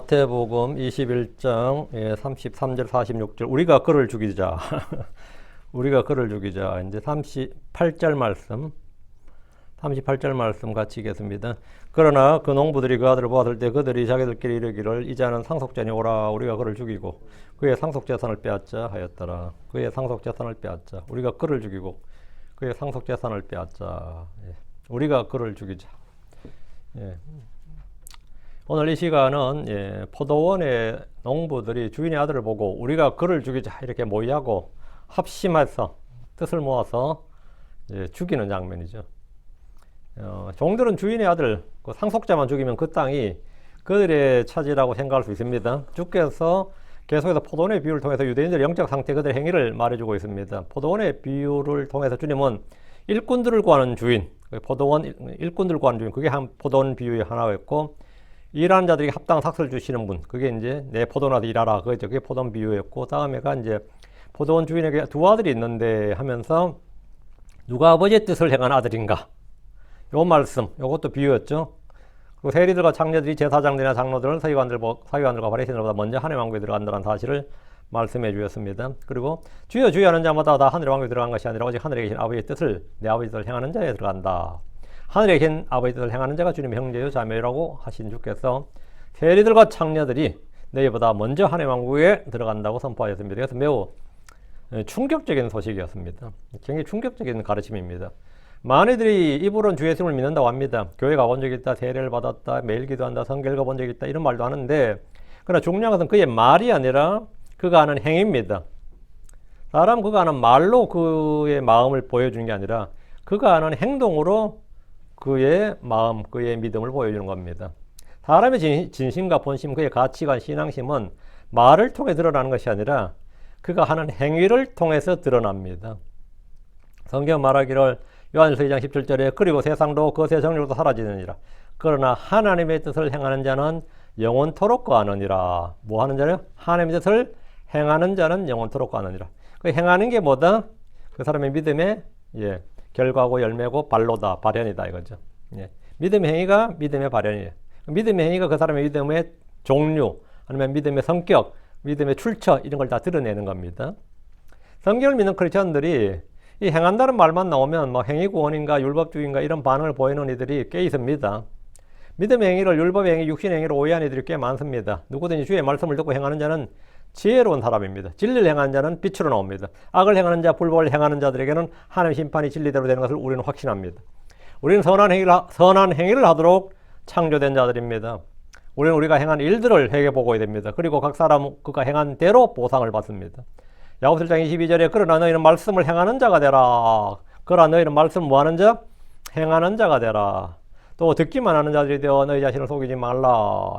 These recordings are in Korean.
마태복음 21장 33절 46절 우리가 그를 죽이자. 우리가 그를 죽이자. 이제 38절 말씀 같이 읽겠습니다. 그러나 그 농부들이 그 아들을 보았을 때 그들이 자기들끼리 이르기를 이제는 상속자니 오라. 우리가 그를 죽이고 그의 상속재산을 빼앗자 하였더라. 그의 상속재산을 빼앗자. 우리가 그를 죽이고 그의 상속재산을 빼앗자. 우리가 그를 죽이자. 오늘 이 시간은 포도원의 농부들이 주인의 아들을 보고 우리가 그를 죽이자 이렇게 모의하고 합심해서 뜻을 모아서 죽이는 장면이죠. 종들은 주인의 아들, 그 상속자만 죽이면 그 땅이 그들의 차지라고 생각할 수 있습니다. 주께서 계속해서 포도원의 비유를 통해서 유대인들의 영적 상태, 그들의 행위를 말해주고 있습니다. 포도원의 비유를 통해서 주님은 일꾼들을 구하는 주인, 포도원 일꾼들을 구하는 주인, 그게 한 포도원 비유의 하나였고, 일하는 자들에게 합당한 삭스를 주시는 분, 그게 이제 내 포도원에서 일하라, 그게 포도원 비유였고, 다음에가 이제 포도원 주인에게 두 아들이 있는데 하면서 누가 아버지의 뜻을 행한 아들인가? 요 말씀, 요것도 비유였죠. 그리고 세리들과 장녀들이 제사장들이나 장로들은 서기관들과 바리새인들보다 먼저 하나님의 왕국에 들어간다는 사실을 말씀해 주셨습니다. 그리고 주여 주여 하는 자마다 다 하늘의 왕국에 들어간 것이 아니라 오직 하늘에 계신 아버지의 뜻을 내 아버지 뜻을 행하는 자에 들어간다. 하늘에 계신 아버지 뜻을 행하는 자가 주님의 형제요 자매라고 하신 주께서 세리들과 장녀들이 너희보다 먼저 하나님의 왕국에 들어간다고 선포하였습니다. 그래서 매우 충격적인 소식이었습니다. 굉장히 충격적인 가르침입니다. 많이들이 입으로는 주 예수님을 믿는다고 합니다. 교회 가본 적이 있다, 세례를 받았다, 매일 기도한다, 성경 읽어본 적이 있다 이런 말도 하는데, 그러나 중요한 것은 그의 말이 아니라 그가 하는 행위입니다. 사람 그가 하는 말로 그의 마음을 보여주는 게 아니라 그가 하는 행동으로 그의 마음, 그의 믿음을 보여주는 겁니다. 사람의 진심과 본심, 그의 가치관, 신앙심은 말을 통해 드러나는 것이 아니라 그가 하는 행위를 통해서 드러납니다. 성경 말하기를 요한일서 2장 17절에 그리고 세상도 그것의 정욕도 사라지느니라. 그러나 하나님의 뜻을 행하는 자는 영원토록 거하느니라. 뭐 하는 자요? 하나님의 뜻을 행하는 자는 영원토록 거하느니라. 그 행하는 게 뭐다? 그 사람의 믿음의 결과고 열매고 발로다, 발현이다 이거죠. 믿음의 행위가 믿음의 발현이에요. 믿음의 행위가 그 사람의 믿음의 종류, 아니면 믿음의 성격, 믿음의 출처 이런 걸 다 드러내는 겁니다. 성경을 믿는 크리스천들이 이 행한다는 말만 나오면 뭐 행위구원인가 율법주의인가 이런 반응을 보이는 이들이 꽤 있습니다. 믿음의 행위를 율법의 행위, 육신의 행위로 오해하는 이들이 꽤 많습니다. 누구든지 주의 말씀을 듣고 행하는 자는 지혜로운 사람입니다. 진리를 행하는 자는 빛으로 나옵니다. 악을 행하는 자, 불법을 행하는 자들에게는 하나님의 심판이 진리대로 되는 것을 우리는 확신합니다. 우리는 선한 행위를 하도록 창조된 자들입니다. 우리는 우리가 행한 일들을 회개보고야 됩니다. 그리고 각 사람 그가 행한 대로 보상을 받습니다. 야고보서 1장 22절에 그러나 너희는 말씀을 행하는 자가 되라. 그러나 너희는 말씀을 뭐하는 자? 행하는 자가 되라. 또 듣기만 하는 자들이 되어 너희 자신을 속이지 말라.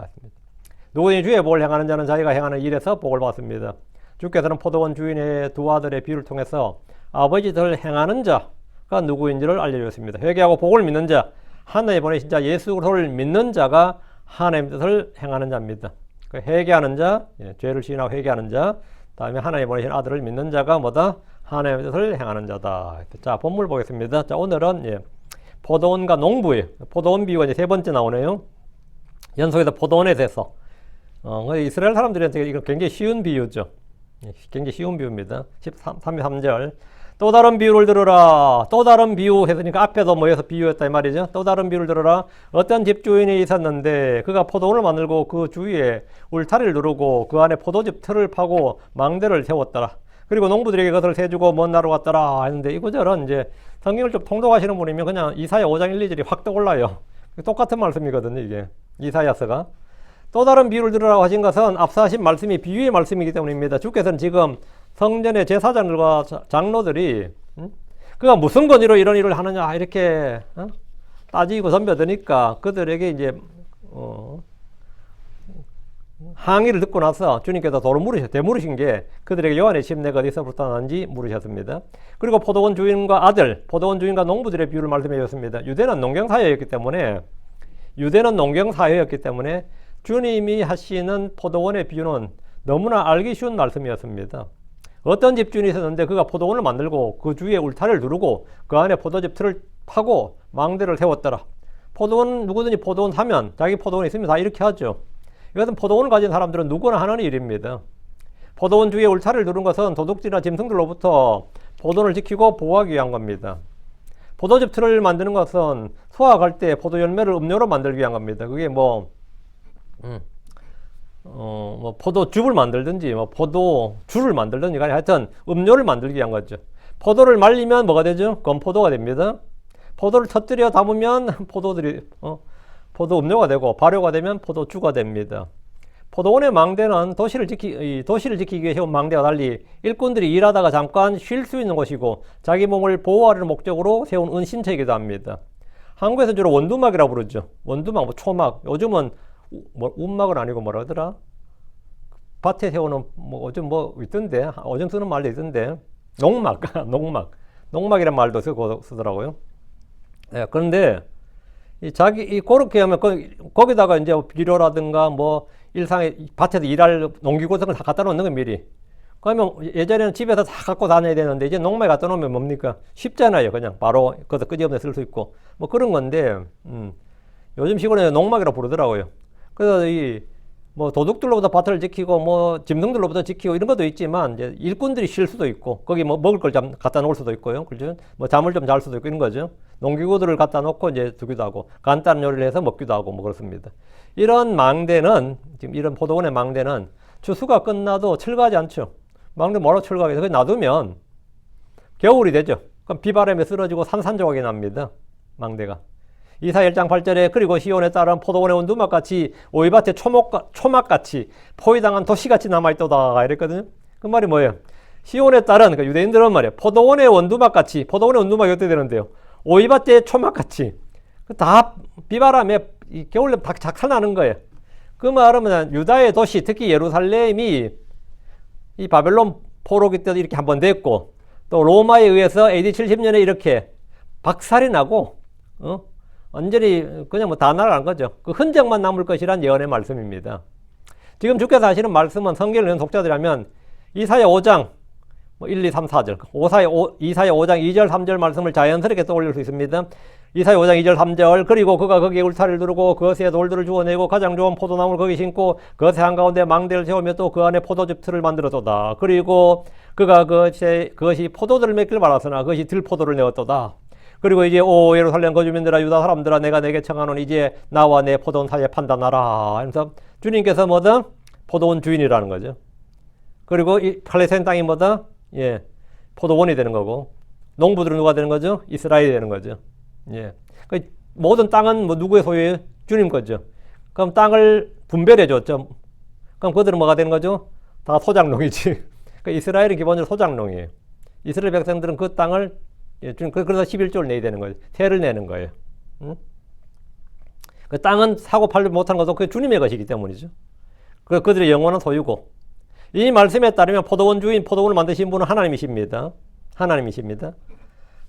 누구든지 주의 복을 행하는 자는 자기가 행하는 일에서 복을 받습니다. 주께서는 포도원 주인의 두 아들의 비유를 통해서 아버지 뜻을 행하는 자가 누구인지를 알려주셨습니다. 회개하고 복을 믿는 자, 하나님이 보내신 자 예수 그리스도를 믿는 자가 하나님의 뜻을 행하는 자입니다. 회개하는 자, 죄를 시인하고 회개하는 자, 다음에 하나님이 보내신 아들을 믿는 자가 뭐다? 하나님의 뜻을 행하는 자다. 자, 본문을 보겠습니다. 자, 오늘은 포도원과 농부예요. 포도원 비유가 이제 세 번째 나오네요. 연속해서 포도원에 대해서. 이스라엘 사람들한테 이거 굉장히 쉬운 비유죠. 굉장히 쉬운 비유입니다. 33절. 또 다른 비유를 들으라. 또 다른 비유 했으니까 앞에도 뭐해서 비유였다 이 말이죠. 또 다른 비유를 들으라. 어떤 집주인이 있었는데 그가 포도원을 만들고 그 주위에 울타리를 두르고 그 안에 포도즙 틀을 파고 망대를 세웠더라. 그리고 농부들에게 그것을 세주고 먼 나라로 갔더라 했는데 이 구절은 이제 성경을 좀 통독하시는 분이면 그냥 이사야 5장 1, 2절이 확 떠올라요. 똑같은 말씀이거든요. 이게 이사야서가. 또 다른 비유를 들으라고 하신 것은 앞서 하신 말씀이 비유의 말씀이기 때문입니다. 주께서는 지금 성전의 제사장들과 장로들이 그가 무슨 권위로 이런 일을 하느냐 이렇게 따지고 덤벼드니까 그들에게 이제 항의를 듣고 나서 주님께서 되물으신 게 그들에게 여호와의 침례가 어디서부터 나는지 물으셨습니다. 그리고 포도원 주인과 아들, 포도원 주인과 농부들의 비유를 말씀해 주셨습니다. 유대는 농경사회였기 때문에 주님이 하시는 포도원의 비유는 너무나 알기 쉬운 말씀이었습니다. 어떤 집주인이 있었는데 그가 포도원을 만들고 그 주위에 울타리를 두르고 그 안에 포도즙 틀을 파고 망대를 세웠더라. 누구든지 포도원 하면 자기 포도원이 있으면 다 이렇게 하죠. 이것은 포도원을 가진 사람들은 누구나 하는 일입니다. 포도원 주위에 울타리를 두는 것은 도둑질이나 짐승들로부터 포도원을 지키고 보호하기 위한 겁니다. 포도즙 틀을 만드는 것은 수확할 때 포도 열매를 음료로 만들기 위한 겁니다. 그게 뭐 포도즙을 만들든지 포도주를 만들든지 간에 하여튼 음료를 만들기 위한 거죠. 포도를 말리면 뭐가 되죠? 건포도가 됩니다. 포도를 터뜨려 담으면 포도 음료가 되고 발효가 되면 포도주가 됩니다. 포도원의 망대는 도시를 지키기 위해 세운 망대와 달리 일꾼들이 일하다가 잠깐 쉴 수 있는 곳이고 자기 몸을 보호하려는 목적으로 세운 은신처이기도 합니다. 한국에서 주로 원두막이라고 부르죠. 원두막, 초막. 요즘은 운막은 아니고 뭐라 하더라? 밭에 세우는 요즘 있던데. 요즘 쓰는 말도 있던데. 농막. 농막이란 말도 쓰더라고요. 예, 그런데 그렇게 하면 거기다가 이제 비료라든가 일상에 밭에서 일할 농기구성을 다 갖다 놓는 거 미리. 그러면 예전에는 집에서 다 갖고 다녀야 되는데 이제 농막에 갖다 놓으면 뭡니까? 쉽잖아요. 그냥 바로 거기서 끄집어내 쓸 수 있고 그런 건데 요즘 시골에 농막이라고 부르더라고요. 그래서 도둑들로부터 밭을 지키고 짐승들로부터 지키고 이런 것도 있지만 이제 일꾼들이 쉴 수도 있고 거기 먹을 걸 갖다 놓을 수도 있고요. 그죠? 잠을 좀 잘 수도 있고 이런 거죠. 농기구들을 갖다 놓고 이제 두기도 하고 간단한 요리를 해서 먹기도 하고 그렇습니다. 이런 망대는 지금 이런 포도원의 망대는 추수가 끝나도 철거하지 않죠. 망대 뭐라고 철거하겠어요? 그냥 놔두면 겨울이 되죠. 그럼 비바람에 쓰러지고 산산조각이 납니다. 망대가. 이사 1장 8절에 그리고 시온에 따른 포도원의 온두막같이 오이밭의 초막같이 포위당한 도시같이 남아있도다 이랬거든요. 그 말이 뭐예요? 시온에 따른 그러니까 유대인들은 말이에요. 포도원의 온두막같이 포도원의 온두막이 어떻게 되는데요? 오이밭의 초막같이 다 비바람에 겨울에 다 작살나는 거예요. 그 말은 유다의 도시 특히 예루살렘이 이 바벨론 포로기 때도 이렇게 한번 됐고 또 로마에 의해서 AD 70년에 이렇게 박살이 나고 완전히 그냥 다 날아간 거죠. 그 흔적만 남을 것이란 예언의 말씀입니다. 지금 주께서 하시는 말씀은 성경을 읽는 독자들이라면 이사야 5장 1, 2, 3, 4절 이사야 5장 2절 3절 말씀을 자연스럽게 떠올릴 수 있습니다. 이사야 5장 2절 3절 그리고 그가 거기에 울타리를 두르고 그것에 돌들을 주워내고 가장 좋은 포도나무를 거기 심고 그것의 한가운데 망대를 세우며 또 그 안에 포도즙 틀을 만들었도다. 그리고 그가 그것이 포도들을 맺길 말았으나 그것이 들포도를 내었도다. 그리고 이제 오 예루살렘 거주민들아 유다 사람들아 내가 내게 청하노니 이제 나와 내 포도원 사이에 판단하라. 그래서 주님께서 포도원 주인이라는 거죠. 그리고 이 팔레스타인 땅이 포도원이 되는 거고 농부들은 누가 되는 거죠? 이스라엘이 되는 거죠. 예. 모든 땅은 누구의 소유예요? 주님 거죠. 그럼 땅을 분별해 줬죠. 그럼 그들은 뭐가 되는 거죠? 다 소작농이지. 이스라엘은 기본적으로 소작농이에요. 이스라엘 백성들은 그 땅을 그래서 11조를 내야 되는 거예요. 세를 내는 거예요. 그 땅은 사고 팔지 못하는 것도 그게 주님의 것이기 때문이죠. 그들의 영원한 소유고. 이 말씀에 따르면 포도원 주인, 포도원을 만드신 분은 하나님이십니다. 하나님이십니다.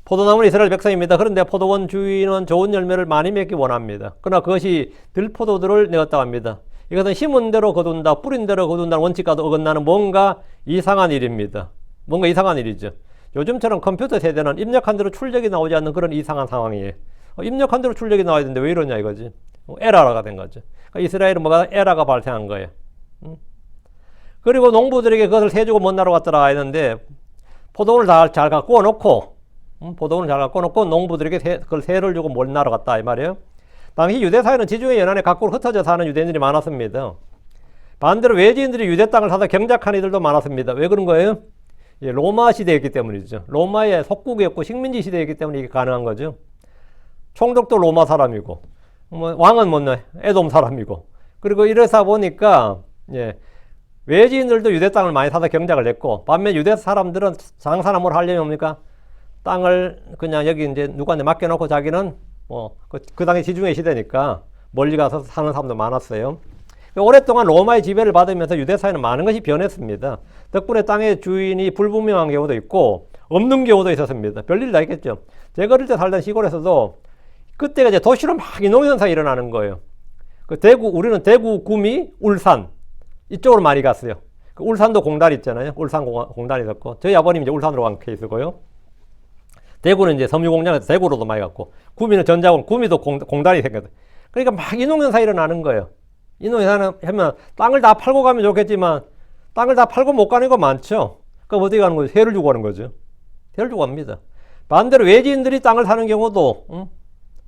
포도나무는 이스라엘 백성입니다. 그런데 포도원 주인은 좋은 열매를 많이 맺기 원합니다. 그러나 그것이 들포도들을 내었다고 합니다. 이것은 심은 대로 거둔다, 뿌린 대로 거둔다는 원칙과도 어긋나는 뭔가 이상한 일입니다. 뭔가 이상한 일이죠. 요즘처럼 컴퓨터 세대는 입력한 대로 출력이 나오지 않는 그런 이상한 상황이에요. 입력한 대로 출력이 나와야 되는데 왜 이러냐 이거지. 에러가 된 거죠. 그러니까 이스라엘은 에러가 발생한 거예요. 그리고 농부들에게 그것을 세주고 먼 나라로 갔더라 했는데 포도원을 잘 갖고 놓고 농부들에게 그걸 세를 주고 먼 나라로 갔다 이 말이에요. 당시 유대 사회는 지중해 연안에 각국으로 흩어져 사는 유대인들이 많았습니다. 반대로 외지인들이 유대 땅을 사서 경작한 이들도 많았습니다. 왜 그런 거예요? 로마 시대였기 때문이죠. 로마의 속국이었고 식민지 시대였기 때문에 이게 가능한 거죠. 총독도 로마 사람이고 왕은 에돔 사람이고 그리고 이래서 보니까 외지인들도 유대 땅을 많이 사서 경작을 했고 반면 유대 사람들은 장사나 뭘 하려면 뭡니까? 땅을 그냥 여기 이제 누구한테 맡겨놓고 자기는 그 당시 지중해 시대니까 멀리 가서 사는 사람도 많았어요. 오랫동안 로마의 지배를 받으면서 유대 사회는 많은 것이 변했습니다. 덕분에 땅의 주인이 불분명한 경우도 있고 없는 경우도 있었습니다. 별일 다 있겠죠. 제가 어릴 때 살던 시골에서도 그때가 이제 도시로 막 이농현상이 일어나는 거예요. 우리는 대구, 구미, 울산 이쪽으로 많이 갔어요. 울산도 공단 있잖아요. 울산 공단이 있었고 저희 아버님이 이제 울산으로 간 케이스고요. 대구는 이제 섬유공장에서 대구로도 많이 갔고 구미는 전자공, 구미도 공단이 생겼어요. 그러니까 막 이농현상이 일어나는 거예요. 이놈 회사는 하면 땅을 다 팔고 가면 좋겠지만 땅을 다 팔고 못 가는 거 많죠. 그럼 어디 가는 거죠? 세를 주고 가는 거죠. 세를 주고 갑니다. 반대로 외지인들이 땅을 사는 경우도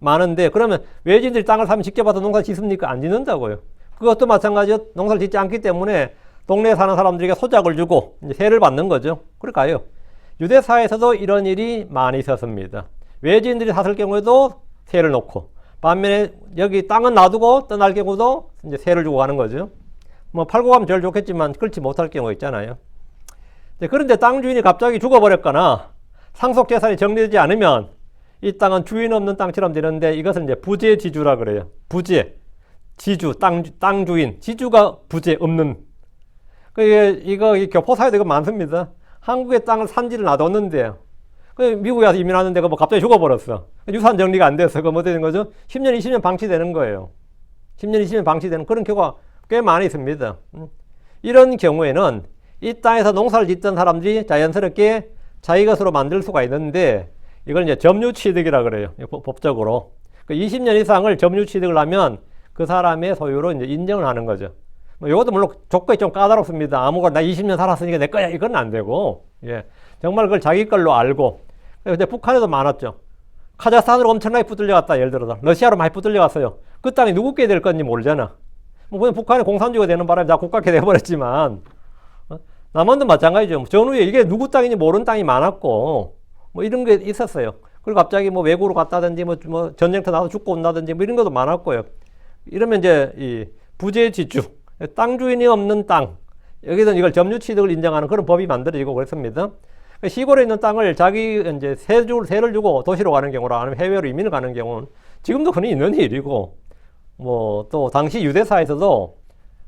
많은데 그러면 외지인들이 땅을 사면 직접 와서 농사 짓습니까? 안 짓는다고요. 그것도 마찬가지로 농사를 짓지 않기 때문에 동네에 사는 사람들에게 소작을 주고 이제 세를 받는 거죠. 그럴까요? 유대사에서도 이런 일이 많이 있었습니다. 외지인들이 샀을 경우에도 세를 놓고 반면에 여기 땅은 놔두고 떠날 경우도 이제 세를 주고 가는 거죠. 뭐 팔고 가면 제일 좋겠지만 그렇지 못할 경우 있잖아요. 그런데 땅 주인이 갑자기 죽어버렸거나 상속 재산이 정리되지 않으면 이 땅은 주인 없는 땅처럼 되는데 이것을 이제 부재지주라 그래요. 부재, 지주, 땅 주인, 지주가 부재 없는. 이거 교포사회도 이거 많습니다. 한국의 땅을 산지를 놔뒀는데 미국에 와서 이민하는데 뭐 갑자기 죽어버렸어. 유산 정리가 안 돼서 그럼 어떻게 되는 거죠? 10년, 20년 방치되는 거예요. 10년, 20년 방치되는 그런 경우가 꽤 많이 있습니다. 이런 경우에는 이 땅에서 농사를 짓던 사람들이 자연스럽게 자기 것으로 만들 수가 있는데 이걸 이제 점유취득이라 그래요. 법적으로. 20년 이상을 점유취득을 하면 그 사람의 소유로 이제 인정을 하는 거죠. 뭐 이것도 물론 조건이 좀 까다롭습니다. 아무거나 나 20년 살았으니까 내 거야. 이건 안 되고. 예. 정말 그걸 자기 걸로 알고. 근데 북한에도 많았죠. 카자흐스탄으로 엄청나게 붙들려 갔다. 예를 들어서. 러시아로 많이 붙들려 갔어요. 그 땅이 누구께 될 건지 모르잖아. 뭐 그냥 북한이 공산주의가 되는 바람에 다 국가게 돼버렸지만 남한도 마찬가지죠. 전후에 이게 누구 땅인지 모르는 땅이 많았고 뭐 이런 게 있었어요. 그리고 갑자기 뭐 외국으로 갔다든지 뭐 전쟁터 나서 죽고 온다든지 뭐 이런 것도 많았고요. 이러면 이제 이 부재지주, 땅 주인이 없는 땅, 여기서 이걸 점유취득을 인정하는 그런 법이 만들어지고 그랬습니다. 시골에 있는 땅을 자기 이제 세를 주고 도시로 가는 경우라 아니면 해외로 이민을 가는 경우는 지금도 흔히 있는 일이고 뭐 또 당시 유대사에서도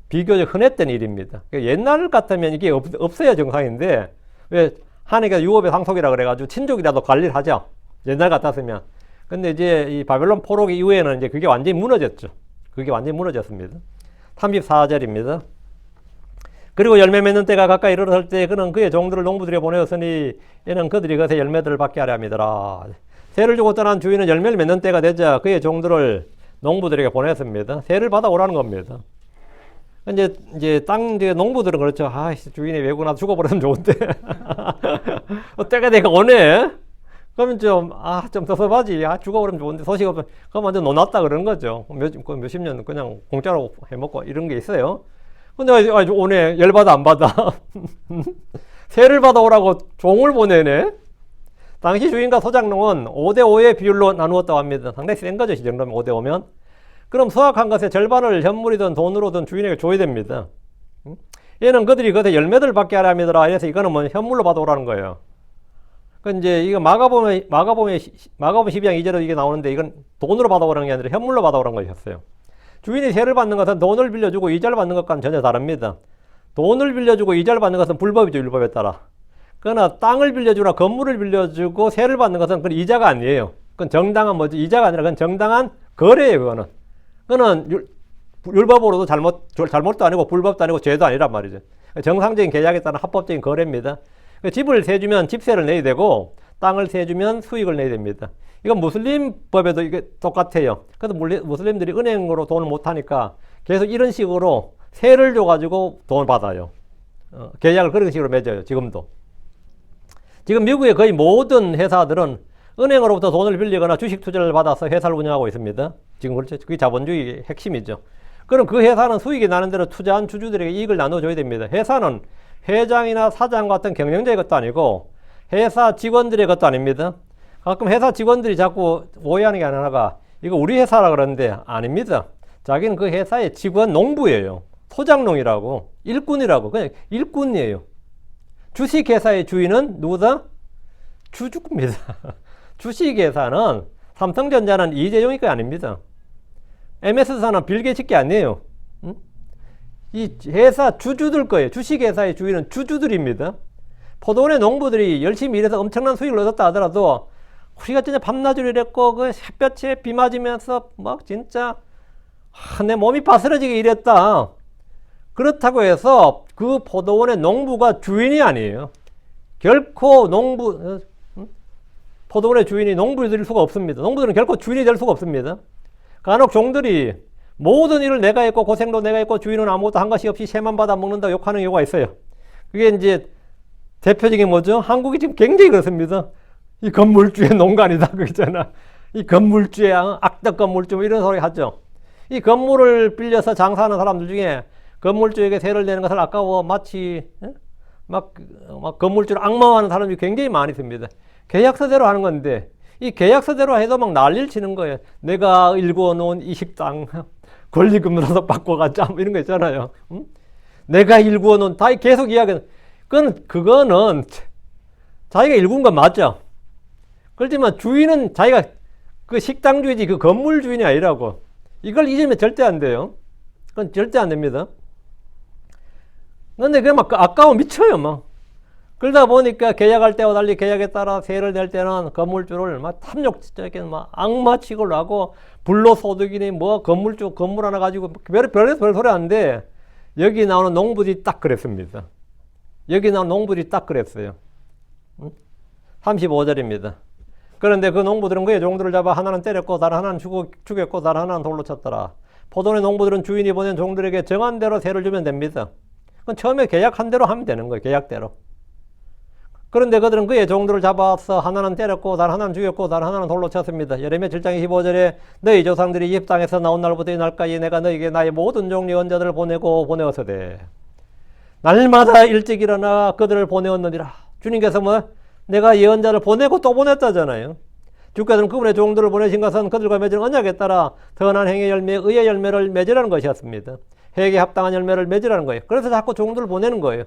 비교적 흔했던 일입니다. 옛날 같으면 이게 없어야 정상인데 왜 한해가 유업의 상속이라 그래가지고 친족이라도 관리를 하죠. 옛날 같았으면. 근데 이제 이 바벨론 포로 이후에는 이제 그게 완전히 무너졌죠. 그게 완전히 무너졌습니다. 34절입니다. 그리고 열매 맺는 때가 가까이 이르렀을 때 그는 그의 종들을 농부들에게 보내었으니 이는 그들이 그것의 열매들을 받게 하려 함이더라. 세를 주고 떠난 주인은 열매를 맺는 때가 되자 그의 종들을 농부들에게 보냈습니다. 세를 받아오라는 겁니다. 이제 농부들은 그렇죠. 주인이 외국 나서 죽어버리면 좋은데. 때가 되니까 오네? 그러면 좀 섭섭하지. 죽어버리면 좋은데 소식 없으면, 그럼 완전 논았다 그러는 거죠. 몇십 년 그냥 공짜로 해먹고 이런 게 있어요. 근데 오네. 열받아, 안 받아. 세를 받아오라고 종을 보내네? 당시 주인과 소작농은 5대5의 비율로 나누었다고 합니다. 상당히 센 거죠. 이 정도면 5대5면. 그럼 수확한 것의 절반을 현물이든 돈으로든 주인에게 줘야 됩니다. 얘는 그들이 그것의 열매들 받게 하려 합니다. 이래서 이거는 뭐 현물로 받아오라는 거예요. 이제 이거 마가복음 12장 2절에 이게 나오는데 이건 돈으로 받아오라는 게 아니라 현물로 받아오라는 것이었어요. 주인이 세를 받는 것은 돈을 빌려주고 이자를 받는 것과는 전혀 다릅니다. 돈을 빌려주고 이자를 받는 것은 불법이죠. 율법에 따라. 그러나 땅을 빌려주거나 건물을 빌려주고 세를 받는 것은 그건 이자가 아니에요. 그건 정당한 이자가 아니라 그건 정당한 거래예요. 그거는 율법으로도 잘못도 아니고 불법도 아니고 죄도 아니란 말이죠. 정상적인 계약에 따른 합법적인 거래입니다. 집을 세주면 집세를 내야 되고 땅을 세주면 수익을 내야 됩니다. 이건 무슬림 법에도 이게 똑같아요. 그래서 무슬림들이 은행으로 돈을 못 하니까 계속 이런 식으로 세를 줘가지고 돈을 받아요. 계약을 그런 식으로 맺어요. 지금도. 지금 미국의 거의 모든 회사들은 은행으로부터 돈을 빌리거나 주식 투자를 받아서 회사를 운영하고 있습니다. 지금 그렇죠. 그게 자본주의의 핵심이죠. 그럼 그 회사는 수익이 나는 대로 투자한 주주들에게 이익을 나눠줘야 됩니다. 회사는 회장이나 사장 같은 경영자의 것도 아니고 회사 직원들의 것도 아닙니다. 가끔 회사 직원들이 자꾸 오해하는 게 하나가 이거 우리 회사라 그러는데 아닙니다. 자기는 그 회사의 직원 농부예요. 소작농이라고 일꾼이라고 그냥 일꾼이에요. 주식회사의 주인은 누구다? 주주입니다. 주식회사는 삼성전자는 이재용이 거 아닙니다. MS사는 빌 게이츠 게 아니에요. 이 회사 주주들 거예요. 주식회사의 주인은 주주들입니다. 포도원의 농부들이 열심히 일해서 엄청난 수익을 얻었다 하더라도 우리가 진짜 밤낮으로 일했고 그 햇볕에 비 맞으면서 막 진짜 내 몸이 바스러지게 일했다. 그렇다고 해서 그 포도원의 농부가 주인이 아니에요. 결코 포도원의 주인이 농부를 될 수가 없습니다. 농부들은 결코 주인이 될 수가 없습니다. 간혹 종들이 모든 일을 내가 했고 고생도 내가 했고 주인은 아무것도 한 것이 없이 세만 받아 먹는다 욕하는 경우가 있어요. 그게 이제 대표적인 뭐죠? 한국이 지금 굉장히 그렇습니다. 이 건물주의 농간이다 그러잖아. 이 건물주의 악덕 건물주 이런 소리 하죠. 이 건물을 빌려서 장사하는 사람들 중에 건물주에게 세를 내는 것을 아까워 마치 막 건물주를 악마화하는 사람이 굉장히 많이 있습니다. 계약서대로 하는 건데 이 계약서대로 해도 막 난리를 치는 거예요. 내가 일구어 놓은 이 식당 권리금으로서 바꿔가자 이런 거 있잖아요. 내가 일구어 놓은 다 계속 이야기는 그거는 자기가 일군 건 맞죠. 그렇지만 주인은 자기가 그 식당 주인이지 그 건물 주인이 아니라고. 이걸 잊으면 절대 안 돼요. 그건 절대 안 됩니다. 근데 그게 막 아까워 미쳐요, 막. 그러다 보니까 계약할 때와 달리 계약에 따라 세를 낼 때는 건물주를 막 탐욕적인 막 악마치고 하고 불로소득이니 뭐 건물주 건물 하나 가지고 별에서 별 소리 하는데 여기 나오는 농부들이 딱 그랬습니다. 여기 나오는 농부들이 딱 그랬어요. 35절입니다. 그런데 그 농부들은 그의 종들을 잡아 하나는 때렸고 다른 하나는 죽였고 다른 하나는 돌로 쳤더라. 포도원의 농부들은 주인이 보낸 종들에게 정한 대로 세를 주면 됩니다. 그건 처음에 계약한 대로 하면 되는 거예요. 계약대로. 그런데 그들은 그의 종들을 잡아서 하나는 때렸고 다른 하나는 죽였고 다른 하나는 돌로 쳤습니다. 예레미야 7장 25절에 너희 조상들이 이집트 땅에서 나온 날부터 이 날까지 내가 너희에게 나의 모든 종류 언자들을 보내었으되 날마다 일찍 일어나 그들을 보내었느니라. 주님께서 뭐 내가 예언자를 보내고 또 보냈다잖아요. 주께서는 그분의 종들을 보내신 것은 그들과 맺은 언약에 따라 선한 행의 열매, 의의 열매를 맺으라는 것이었습니다. 회개에 합당한 열매를 맺으라는 거예요. 그래서 자꾸 종들을 보내는 거예요.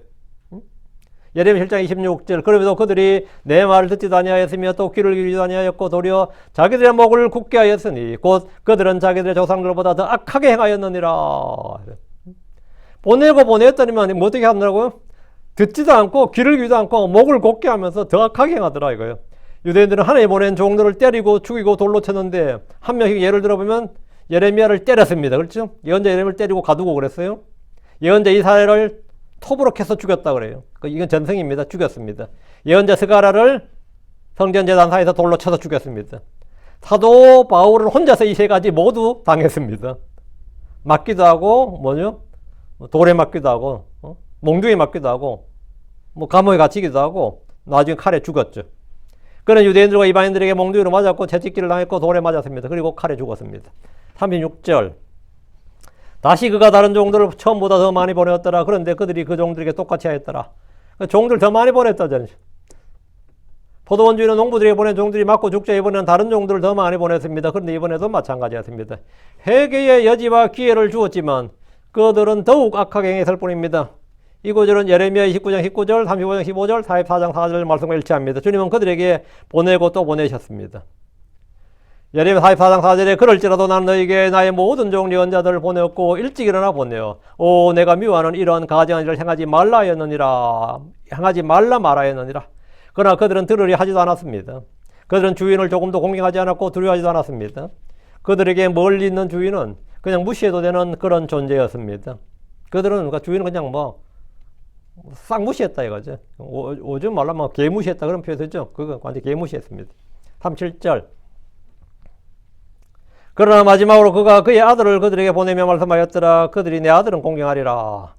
예레미야 7장 26절 그럼에도 그들이 내 말을 듣지도 아니하였으며 또 귀를 기울이지도 아니하였고 도리어 자기들의 목을 굳게 하였으니 곧 그들은 자기들의 조상들보다 더 악하게 행하였느니라. 보내고 보냈더니만 뭐 어떻게 하더라고요? 듣지도 않고 귀를 기울이지도 않고 목을 곧게 하면서 더 악하게 행하더라 이거예요. 유대인들은 하나님 보낸 종들을 때리고 죽이고 돌로 쳤는데 한 명씩 예를 들어보면 예레미야를 때렸습니다. 그렇죠? 예언자 예레미야를 때리고 가두고 그랬어요. 예언자 이사야를 톱으로 캐서 죽였다 그래요. 이건 전승입니다. 죽였습니다. 예언자 스가랴를 성전 제단사에서 돌로 쳐서 죽였습니다. 사도 바울은 혼자서 이 세 가지 모두 당했습니다. 맞기도 하고 뭐죠? 돌에 맞기도 하고 몽둥이에 맞기도 하고 뭐 감옥에 갇히기도 하고 나중에 칼에 죽었죠. 그는 유대인들과 이방인들에게 몽둥이로 맞았고 채찍질을 당했고 돌에 맞았습니다. 그리고 칼에 죽었습니다. 36절 다시 그가 다른 종들을 처음보다 더 많이 보내었더라. 그런데 그들이 그 종들에게 똑같이 하였더라. 종들 더 많이 보냈다잖아요. 포도원 주인은 농부들에게 보낸 종들이 맞고 죽자 이번에는 다른 종들을 더 많이 보냈습니다. 그런데 이번에도 마찬가지였습니다. 회개의 여지와 기회를 주었지만 그들은 더욱 악하게 행했을 뿐입니다. 이 구절은 예레미야 29장 19절, 35장 15절, 44장 4절 말씀과 일치합니다. 주님은 그들에게 보내고 또 보내셨습니다. 예레미야 44장 4절에 그럴지라도 나는 너에게 나의 모든 종류 언자들을 보내었고 일찍 일어나 보내어 오 내가 미워하는 이런 가증한 일을 행하지 말라 하였느니라. 행하지 말라 말하였느니라. 그러나 그들은 들으려 하지도 않았습니다. 그들은 주인을 조금도 공경하지 않았고 두려워하지도 않았습니다. 그들에게 멀리 있는 주인은 그냥 무시해도 되는 그런 존재였습니다. 그들은 그러니까 주인은 그냥 뭐 싹 무시했다 이거죠. 오줌 말라면 개무시했다 그런 표현 쓰죠. 그거 완전 개무시했습니다. 37절 그러나 마지막으로 그가 그의 아들을 그들에게 보내며 말씀하였더라. 그들이 내 아들은 공경하리라.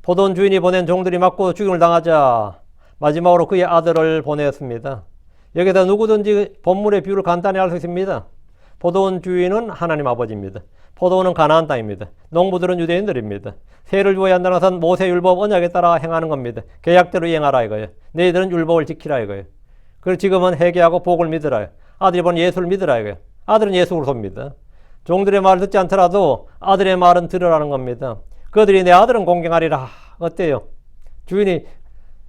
포도원 주인이 보낸 종들이 맞고 죽임을 당하자 마지막으로 그의 아들을 보냈습니다. 여기다 누구든지 본문의 비유를 간단히 알 수 있습니다. 포도원 주인은 하나님 아버지입니다. 포도원은 가나안 땅입니다. 농부들은 유대인들입니다. 세를 주어야 한다는 것은 모세율법 언약에 따라 행하는 겁니다. 계약대로 이행하라 이거예요. 너희들은 율법을 지키라 이거예요. 그리고 지금은 회개하고 복을 믿으라. 아들이 본 예수를 믿으라 이거예요. 아들은 예수 그리스도입니다. 종들의 말을 듣지 않더라도 아들의 말은 들으라는 겁니다. 그들이 내 아들은 공경하리라. 어때요? 주인이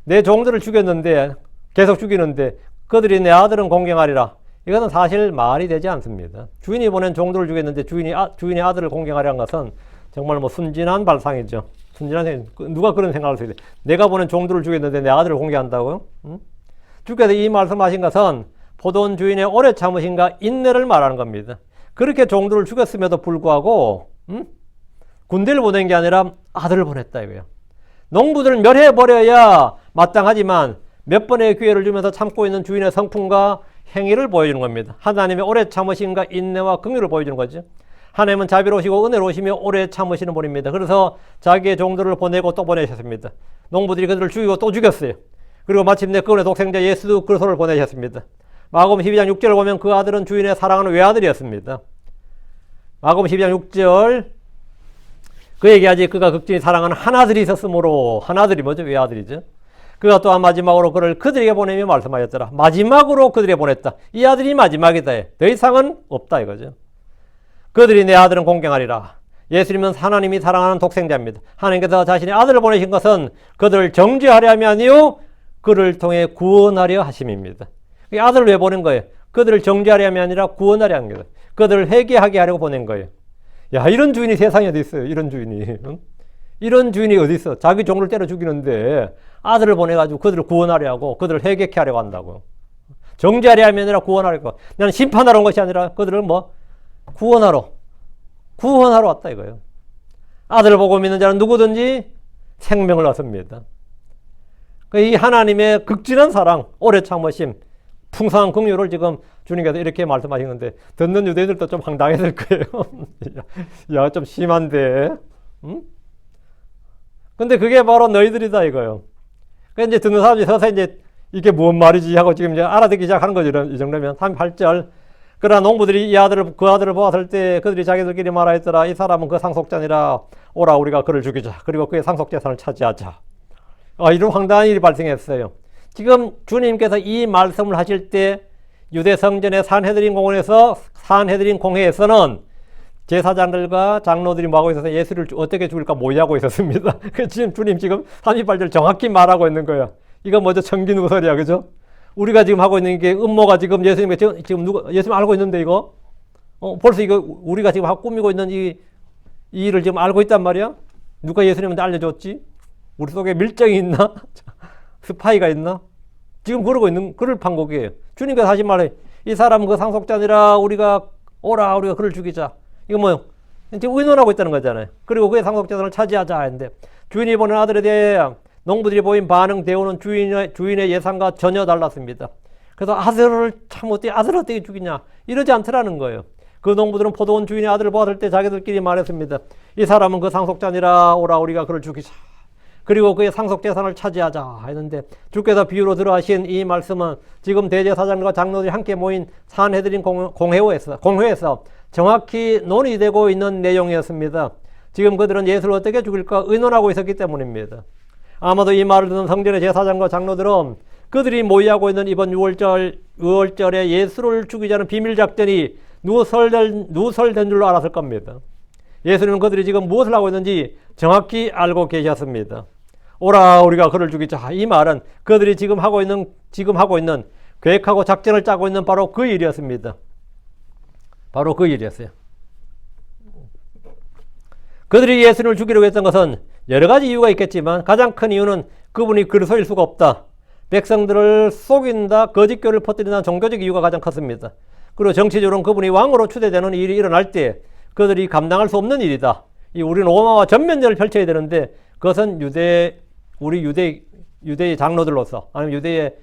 내 종들을 죽였는데 계속 죽이는데 그들이 내 아들은 공경하리라. 이것은 사실 말이 되지 않습니다. 주인이 보낸 종들을 죽였는데 주인의 아들을 공경하려는 것은 정말 뭐 순진한 발상이죠. 순진한 누가 그런 생각을 해요? 내가 보낸 종들을 죽였는데 내 아들을 공경한다고요? 주께서 이 말씀하신 것은 포도원 주인의 오래 참으심과 인내를 말하는 겁니다. 그렇게 종들을 죽였음에도 불구하고 군대를 보낸 게 아니라 아들을 보냈다 이거예요. 농부들을 멸해버려야 마땅하지만 몇 번의 기회를 주면서 참고 있는 주인의 성품과 행위를 보여주는 겁니다. 하나님의 오래 참으심과 인내와 긍휼을 보여주는 거죠. 하나님은 자비로우시고 은혜로우시며 오래 참으시는 분입니다. 그래서 자기의 종들을 보내고 또 보내셨습니다. 농부들이 그들을 죽이고 또 죽였어요. 그리고 마침내 그분의 독생자 예수 그리스도를 보내셨습니다. 마가복음 12장 6절을 보면 그 아들은 주인의 사랑하는 외아들이었습니다. 마가복음 12장 6절 그에게 아직 그가 극진히 사랑하는 하나들이 있었으므로 하나들이 뭐죠? 외아들이죠. 그가 또한 마지막으로 그를 그들에게 보내며 말씀하였더라. 마지막으로 그들에게 보냈다. 이 아들이 마지막이다. 더 이상은 없다 이거죠. 그들이 내 아들은 공경하리라. 예수님은 하나님이 사랑하는 독생자입니다. 하나님께서 자신의 아들을 보내신 것은 그들을 정죄하려 함이 아니요 그를 통해 구원하려 하심입니다. 이 아들을 왜 보낸 거예요? 그들을 정죄하려 함이 아니라 구원하려 하는 거예요. 그들을 회개하게 하려고 보낸 거예요. 야, 이런 주인이 세상에 어디 있어요? 이런 주인이. 응? 이런 주인이 어디 있어? 자기 종을 때려 죽이는데 아들을 보내가지고 그들을 구원하려 하고 그들을 회개케 하려고 한다고. 정죄하려 함이 아니라 구원하려고. 나는 심판하러 온 것이 아니라 그들을 뭐 구원하러 왔다 이거예요. 아들을 보고 믿는 자는 누구든지 생명을 얻습니다. 이 하나님의 극진한 사랑, 오래 참으심, 풍성한 긍휼을 지금 주님께서 이렇게 말씀하시는데 듣는 유대인들도 좀 황당했을 거예요. 야, 좀 심한데. 응? 근데 그게 바로 너희들이다 이거예요. 그러니까 이제 듣는 사람이 서서 이제 이게 뭔 말이지 하고 지금 이제 알아듣기 시작하는 거죠. 이 정도면 38절. 그러나 농부들이 그 아들을 보았을 때 그들이 자기들끼리 말하였더라. 이 사람은 그 상속자니라. 오라 우리가 그를 죽이자. 그리고 그의 상속재산을 차지하자. 이런 황당한 일이 발생했어요. 지금 주님께서 이 말씀을 하실 때 유대 성전의 산헤드린 공회에서는 제사장들과 장로들이 뭐하고 있어서 예수를 어떻게 죽일까 모의하고 있었습니다. 지금 주님 지금 38절 정확히 말하고 있는 거예요. 이거 뭐죠? 청기누설이야, 그죠? 우리가 지금 하고 있는 게 음모가 지금 예수님 예수님 알고 있는데 이거? 벌써 이거 우리가 지금 하고 꾸미고 있는 이 일을 지금 알고 있단 말이야? 누가 예수님한테 알려줬지? 우리 속에 밀정이 있나? 스파이가 있나? 지금 그러고 있는, 그럴 판국이에요. 주님께서 하신 말에 이 사람은 그 상속자니라 우리가 그를 죽이자. 이거 뭐요? 지금 의논하고 있다는 거잖아요. 그리고 그의 상속재산을 차지하자 했는데 주인이 보낸 아들에 대해 농부들이 보인 반응 대우는 주인의 예상과 전혀 달랐습니다. 그래서 아들을 참 아들을 어떻게 죽이냐 이러지 않더라는 거예요. 그 농부들은 포도원 주인의 아들을 보았을 때 자기들끼리 말했습니다. 이 사람은 그 상속자니라 오라 우리가 그를 죽이자. 그리고 그의 상속재산을 차지하자 했는데 주께서 비유로 들어하신 이 말씀은 지금 대제사장과 장로들이 함께 모인 산헤드린 공회에서 정확히 논의되고 있는 내용이었습니다. 지금 그들은 예수를 어떻게 죽일까 의논하고 있었기 때문입니다. 아마도 이 말을 듣는 성전의 제사장과 장로들은 그들이 모의하고 있는 이번 6월절에 예수를 죽이자는 비밀작전이 누설된 줄로 알았을 겁니다. 예수님은 그들이 지금 무엇을 하고 있는지 정확히 알고 계셨습니다. 오라 우리가 그를 죽이자. 이 말은 그들이 지금 하고 있는 계획하고 작전을 짜고 있는 바로 그 일이었습니다. 바로 그 일이었어요. 그들이 예수님을 죽이려고 했던 것은 여러 가지 이유가 있겠지만 가장 큰 이유는 그분이 그리스도일 수가 없다. 백성들을 속인다, 거짓교를 퍼뜨린다는 종교적 이유가 가장 컸습니다. 그리고 정치적으로는 그분이 왕으로 추대되는 일이 일어날 때 그들이 감당할 수 없는 일이다. 우리는 로마와 전면전을 펼쳐야 되는데 그것은 유대의 장로들로서 아니면 유대의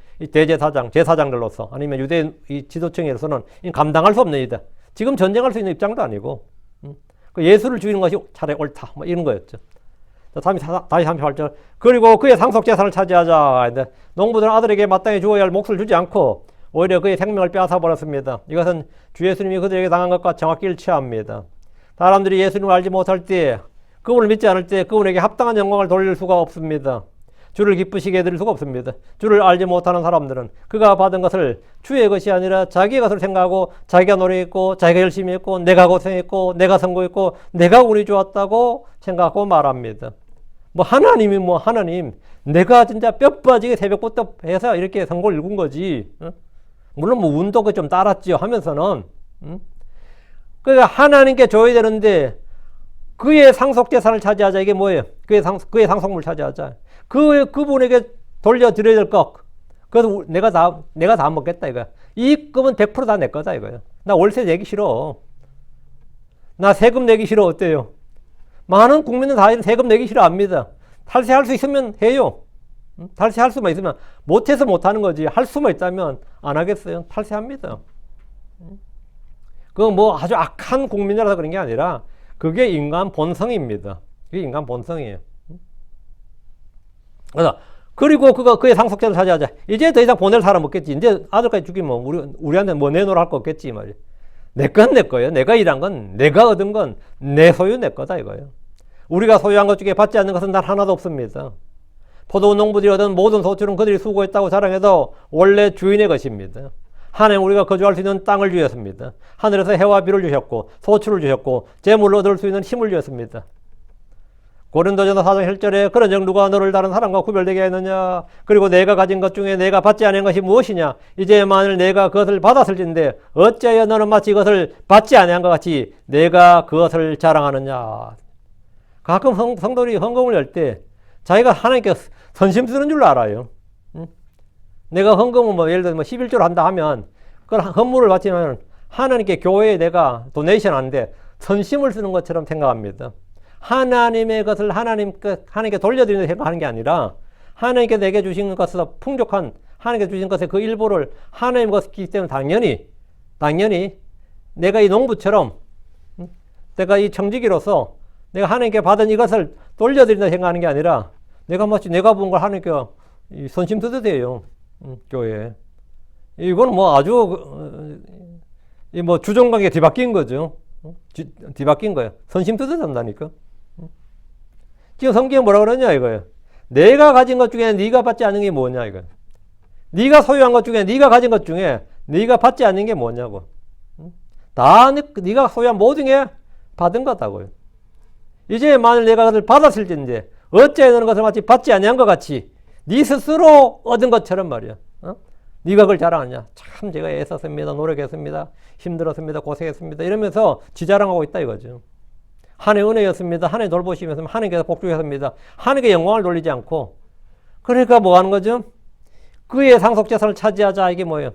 제사장들로서 아니면 유대의 지도층에서는 감당할 수 없는 일이다. 지금 전쟁할 수 있는 입장도 아니고 예수를 죽이는 것이 차라리 옳다. 뭐 이런 거였죠. 다시 38절. 그리고 그의 상속재산을 차지하자. 농부들은 아들에게 마땅히 주어야 할 몫을 주지 않고 오히려 그의 생명을 빼앗아 버렸습니다. 이것은 주 예수님이 그들에게 당한 것과 정확히 일치합니다. 사람들이 예수님을 알지 못할 때, 그분을 믿지 않을 때 그분에게 합당한 영광을 돌릴 수가 없습니다. 주를 기쁘시게 해드릴 수가 없습니다. 주를 알지 못하는 사람들은 그가 받은 것을 주의 것이 아니라 자기의 것을 생각하고 자기가 노력했고 자기가 열심히 했고 내가 고생했고 내가 성공했고 내가 운이 좋았다고 생각하고 말합니다. 하나님 내가 진짜 뼈 빠지게 새벽부터 해서 이렇게 성공을 읽은 거지. 물론 운도 좀 따랐지요 하면서는 그러니까 하나님께 줘야 되는데 그의 상속재산을 차지하자. 이게 뭐예요? 그의 상속물을 차지하자. 그분에게 돌려드려야 될 것. 그래서 내가 다 먹겠다, 이거야. 이익금은 100% 다 내 거다, 이거야. 나 월세 내기 싫어. 나 세금 내기 싫어. 어때요? 많은 국민은 다 세금 내기 싫어합니다. 탈세할 수 있으면 해요. 탈세할 수만 있으면. 못해서 못하는 거지. 할 수만 있다면 안 하겠어요. 탈세합니다. 그거 뭐 아주 악한 국민이라서 그런 게 아니라 그게 인간 본성입니다. 그게 인간 본성이에요. 그래서 그리고 그의 상속자를 차지하자. 이제 더 이상 보낼 사람 없겠지. 이제 아들까지 죽이면 우리한테 뭐 내놓으라 할 거 없겠지 말이야. 내 건 내 거예요. 내가 일한 건, 내가 얻은 건 내 소유 내 거다 이거예요. 우리가 소유한 것 중에 받지 않는 것은 단 하나도 없습니다. 포도원 농부들이 얻은 모든 소출은 그들이 수고했다고 자랑해도 원래 주인의 것입니다. 하나님 우리가 거주할 수 있는 땅을 주셨습니다. 하늘에서 해와 비를 주셨고 소출을 주셨고 재물을 얻을 수 있는 힘을 주셨습니다. 고린도전서 4장 1절에 그런즉 누가 너를 다른 사람과 구별되게 했느냐? 그리고 내가 가진 것 중에 내가 받지 않은 것이 무엇이냐? 이제 만일 내가 그것을 받았을진데 어찌하여 너는 마치 그것을 받지 아니한 것 같이 내가 그것을 자랑하느냐? 가끔 성도들이 헌금을 열 때 자기가 하나님께 선심 쓰는 줄 알아요. 내가 헌금을 뭐 예를 들어 11조를 한다 하면 그걸 헌물을 바치면 하나님께 교회에 내가 도네이션 하는데 선심을 쓰는 것처럼 생각합니다. 하나님의 것을 하나님께 돌려드리는 생각하는 게 아니라 하나님께 내게 주신 것에서 풍족한 하나님께 주신 것의 그 일부를 하나님 것이기 때문에 당연히 내가 이 농부처럼 내가 이 청지기로서 내가 하나님께 받은 이것을 돌려드린다 생각하는 게 아니라 내가 마치 내가 본 걸 하나님께 선심 쓰듯 해요. 교회에. 이건 뭐 아주 뭐 주종관계가 뒤바뀐 거죠. 뒤바뀐 거예요. 선심 쓰듯 한다니까. 지금 성경에 뭐라 그러냐 이거예요. 내가 가진 것 중에 네가 받지 않은 게 뭐냐 이거예요. 네가 소유한 것 중에 네가 가진 것 중에 네가 받지 않는 게 뭐냐고. 다 네가 소유한 모든 게 받은 거다고요. 이제 만일 내가 그것을 받았을진데 어찌하여 너는 것을 마치 받지 아니한 것 같이 네 스스로 얻은 것처럼 말이야. 네가 그걸 자랑하냐. 참 제가 애썼습니다. 노력했습니다. 힘들었습니다. 고생했습니다. 이러면서 지자랑하고 있다 이거죠. 하나님의 은혜였습니다. 하나님 돌보시면서 하나님께서 복주셨습니다. 하나님께 영광을 돌리지 않고 그러니까 뭐 하는 거죠? 그의 상속재산을 차지하자 이게 뭐예요?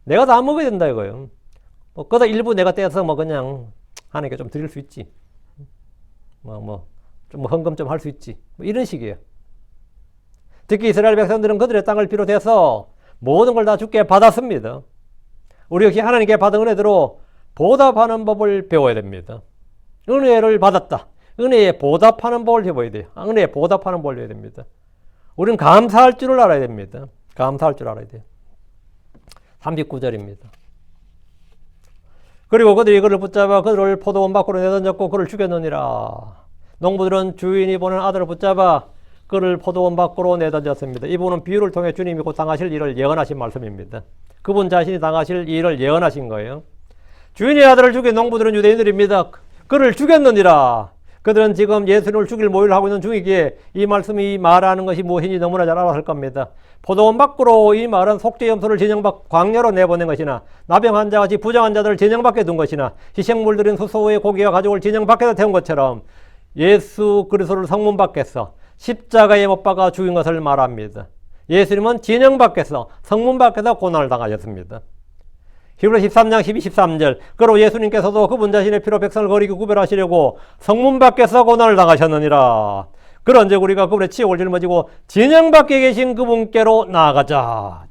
내가 다 먹어야 된다 이거예요. 뭐 그다 일부 내가 떼서 뭐 그냥 하나님께 좀 드릴 수 있지. 좀 헌금 좀 할 수 있지. 뭐 이런 식이에요. 특히 이스라엘 백성들은 그들의 땅을 비롯해서 모든 걸 다 주께 받았습니다. 우리 역시 하나님께 받은 은혜대로 보답하는 법을 배워야 됩니다. 은혜를 받았다. 은혜에 보답하는 법을 배워야 돼요. 은혜에 보답하는 법을 배워야 됩니다. 우리는 감사할 줄을 알아야 됩니다. 감사할 줄 알아야 돼요. 39절입니다. 그리고 그들이 그를 붙잡아 그를 포도원 밖으로 내던졌고 그를 죽였느니라. 농부들은 주인이 보낸 아들을 붙잡아 그를 포도원 밖으로 내던졌습니다. 이 부분은 비유를 통해 주님이 곧 당하실 일을 예언하신 말씀입니다. 그분 자신이 당하실 일을 예언하신 거예요. 주인의 아들을 죽인 농부들은 유대인들입니다. 그를 죽였느니라. 그들은 지금 예수님을 죽일 모의를 하고 있는 중이기에 이 말씀이 말하는 것이 무엇인지 너무나 잘 알았을 겁니다. 포도원 밖으로 이 말은 속죄염소를 진영밖 광야로 내보낸 것이나 나병 환자같이 부정한 자들을 진영 밖에 둔 것이나 희생물들인 수소의 고기와 가족을 진영 밖에서 태운 것처럼 예수 그리스도를 성문 밖에서 십자가에 못 박아 죽인 것을 말합니다. 예수님은 진영 밖에서 성문 밖에서 고난을 당하셨습니다. 히브리 13장 12, 13절 그로 예수님께서도 그분 자신의 피로 백성을 거리고 구별하시려고 성문 밖에서 고난을 당하셨느니라. 그런즉 우리가 그분의 치욕을 짊어지고 진영 밖에 계신 그분께로 나아가자.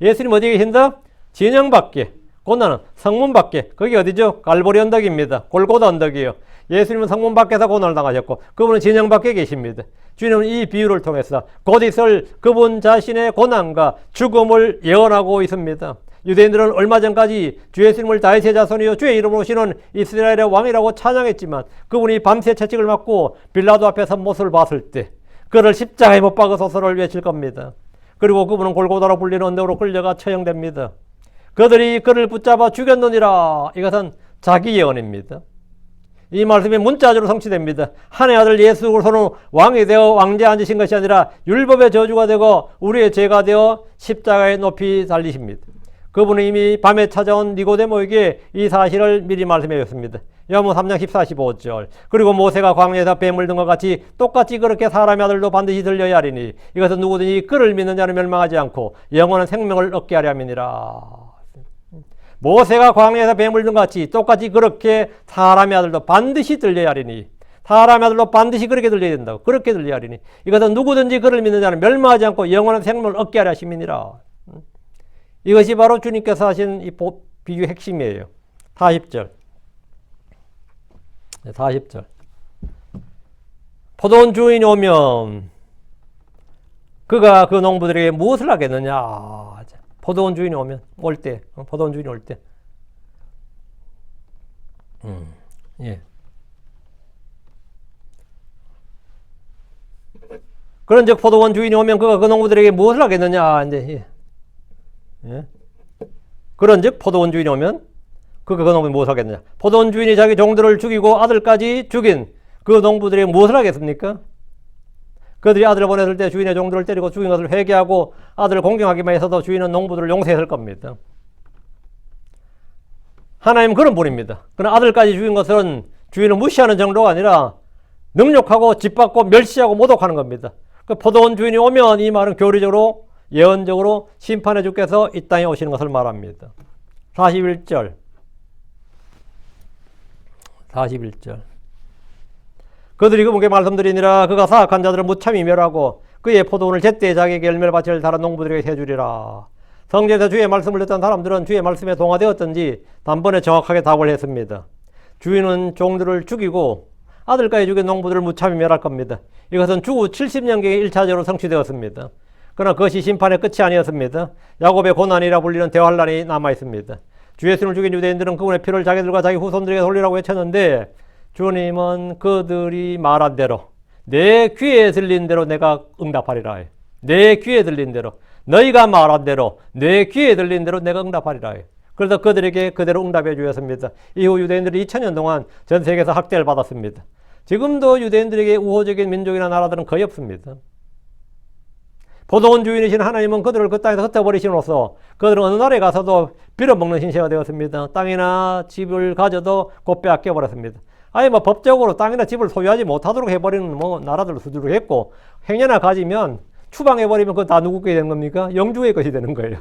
예수님 어디에 계신다? 진영 밖에. 고난은 성문 밖에. 거기 어디죠? 갈보리 언덕입니다. 골고다 언덕이에요. 예수님은 성문 밖에서 고난을 당하셨고 그분은 진영 밖에 계십니다. 주님은 이 비유를 통해서 곧 있을 그분 자신의 고난과 죽음을 예언하고 있습니다. 유대인들은 얼마 전까지 주 예수님을 다윗의 자손이요 주의 이름으로 오시는 이스라엘의 왕이라고 찬양했지만 그분이 밤새 채찍을 맞고 빌라도 앞에 선 모습을 봤을 때 그를 십자가에 못 박으소서를 외칠 겁니다. 그리고 그분은 골고다로 불리는 언덕으로 끌려가 처형됩니다. 그들이 그를 붙잡아 죽였느니라. 이것은 자기 예언입니다. 이 말씀이 문자적으로 성취됩니다. 하나님의 아들 예수 그리스도는 왕이 되어 왕좌에 앉으신 것이 아니라 율법의 저주가 되고 우리의 죄가 되어 십자가에 높이 달리십니다. 그분은 이미 밤에 찾아온 니고데모에게 이 사실을 미리 말씀해 줬습니다. 요한복음 3장 14, 15절 그리고 모세가 광야에서 뱀을 든 것 같이 똑같이 그렇게 사람의 아들도 반드시 들려야 하리니 이것은 누구든지 그를 믿는 자는 멸망하지 않고 영원한 생명을 얻게 하려 함이니라. 모세가 광야에서 뱀을 든 것 같이 똑같이 그렇게 사람의 아들도 반드시 들려야 하리니 사람의 아들도 반드시 그렇게 들려야 된다고. 그렇게 들려야 하리니 이것은 누구든지 그를 믿는 자는 멸망하지 않고 영원한 생명을 얻게 하려 하심이니라. 이것이 바로 주님께서 하신 이 비유의 핵심이에요. 40절. 40절. 포도원 주인이 오면 그가 그 농부들에게 무엇을 하겠느냐. 포도원 주인이 오면, 올 때, 포도원 주인이 올 때. 예. 그런즉 포도원 주인이 오면 그가 그 농부들에게 무엇을 하겠느냐. 이제, 예. 그런즉 포도원 주인이 오면 그가 그 농부들에게 무엇을 하겠느냐. 포도원 주인이 자기 종들을 죽이고 아들까지 죽인 그 농부들에게 무엇을 하겠습니까? 그들이 아들을 보냈을 때 주인의 종들을 때리고 죽인 것을 회개하고 아들을 공경하기만 해서도 주인은 농부들을 용서했을 겁니다. 하나님은 그런 분입니다. 그러나 아들까지 죽인 것은 주인을 무시하는 정도가 아니라 능욕하고 짓밟고 멸시하고 모독하는 겁니다. 그 포도원 주인이 오면 이 말은 교리적으로 예언적으로 심판의 주께서 이 땅에 오시는 것을 말합니다. 41절. 41절. 그들이 그분께 말씀드리니라. 그가 사악한 자들을 무참히 멸하고 그의 포도원을 제때 자기에게 열매를 바칠 다른 농부들에게 해주리라. 성경에서 주의 말씀을 듣던 사람들은 주의 말씀에 동화되었던지 단번에 정확하게 답을 했습니다. 주인은 종들을 죽이고 아들까지 죽인 농부들을 무참히 멸할 겁니다. 이것은 주후 70년경에 1차적으로 성취되었습니다. 그러나 그것이 심판의 끝이 아니었습니다. 야곱의 고난이라 불리는 대환란이 남아있습니다. 주 예수를 죽인 유대인들은 그분의 피를 자기들과 자기 후손들에게 돌리라고 외쳤는데 주님은 그들이 말한 대로 내 귀에 들린 대로 내가 응답하리라. 내 귀에 들린 대로 너희가 말한 대로 내 귀에 들린 대로 내가 응답하리라. 그래서 그들에게 그대로 응답해 주었습니다. 이후 유대인들이 2000년 동안 전 세계에서 학대를 받았습니다. 지금도 유대인들에게 우호적인 민족이나 나라들은 거의 없습니다. 포도원 주인이신 하나님은 그들을 그 땅에서 흩어버리심으로써 그들은 어느 나라에 가서도 빌어먹는 신세가 되었습니다. 땅이나 집을 가져도 곧 빼앗겨버렸습니다. 아예 뭐 법적으로 땅이나 집을 소유하지 못하도록 해버리는 뭐 나라들도 수두룩 했고 행여나 가지면 추방해버리면 그거 다 누구께 되는 겁니까? 영주의 것이 되는 거예요.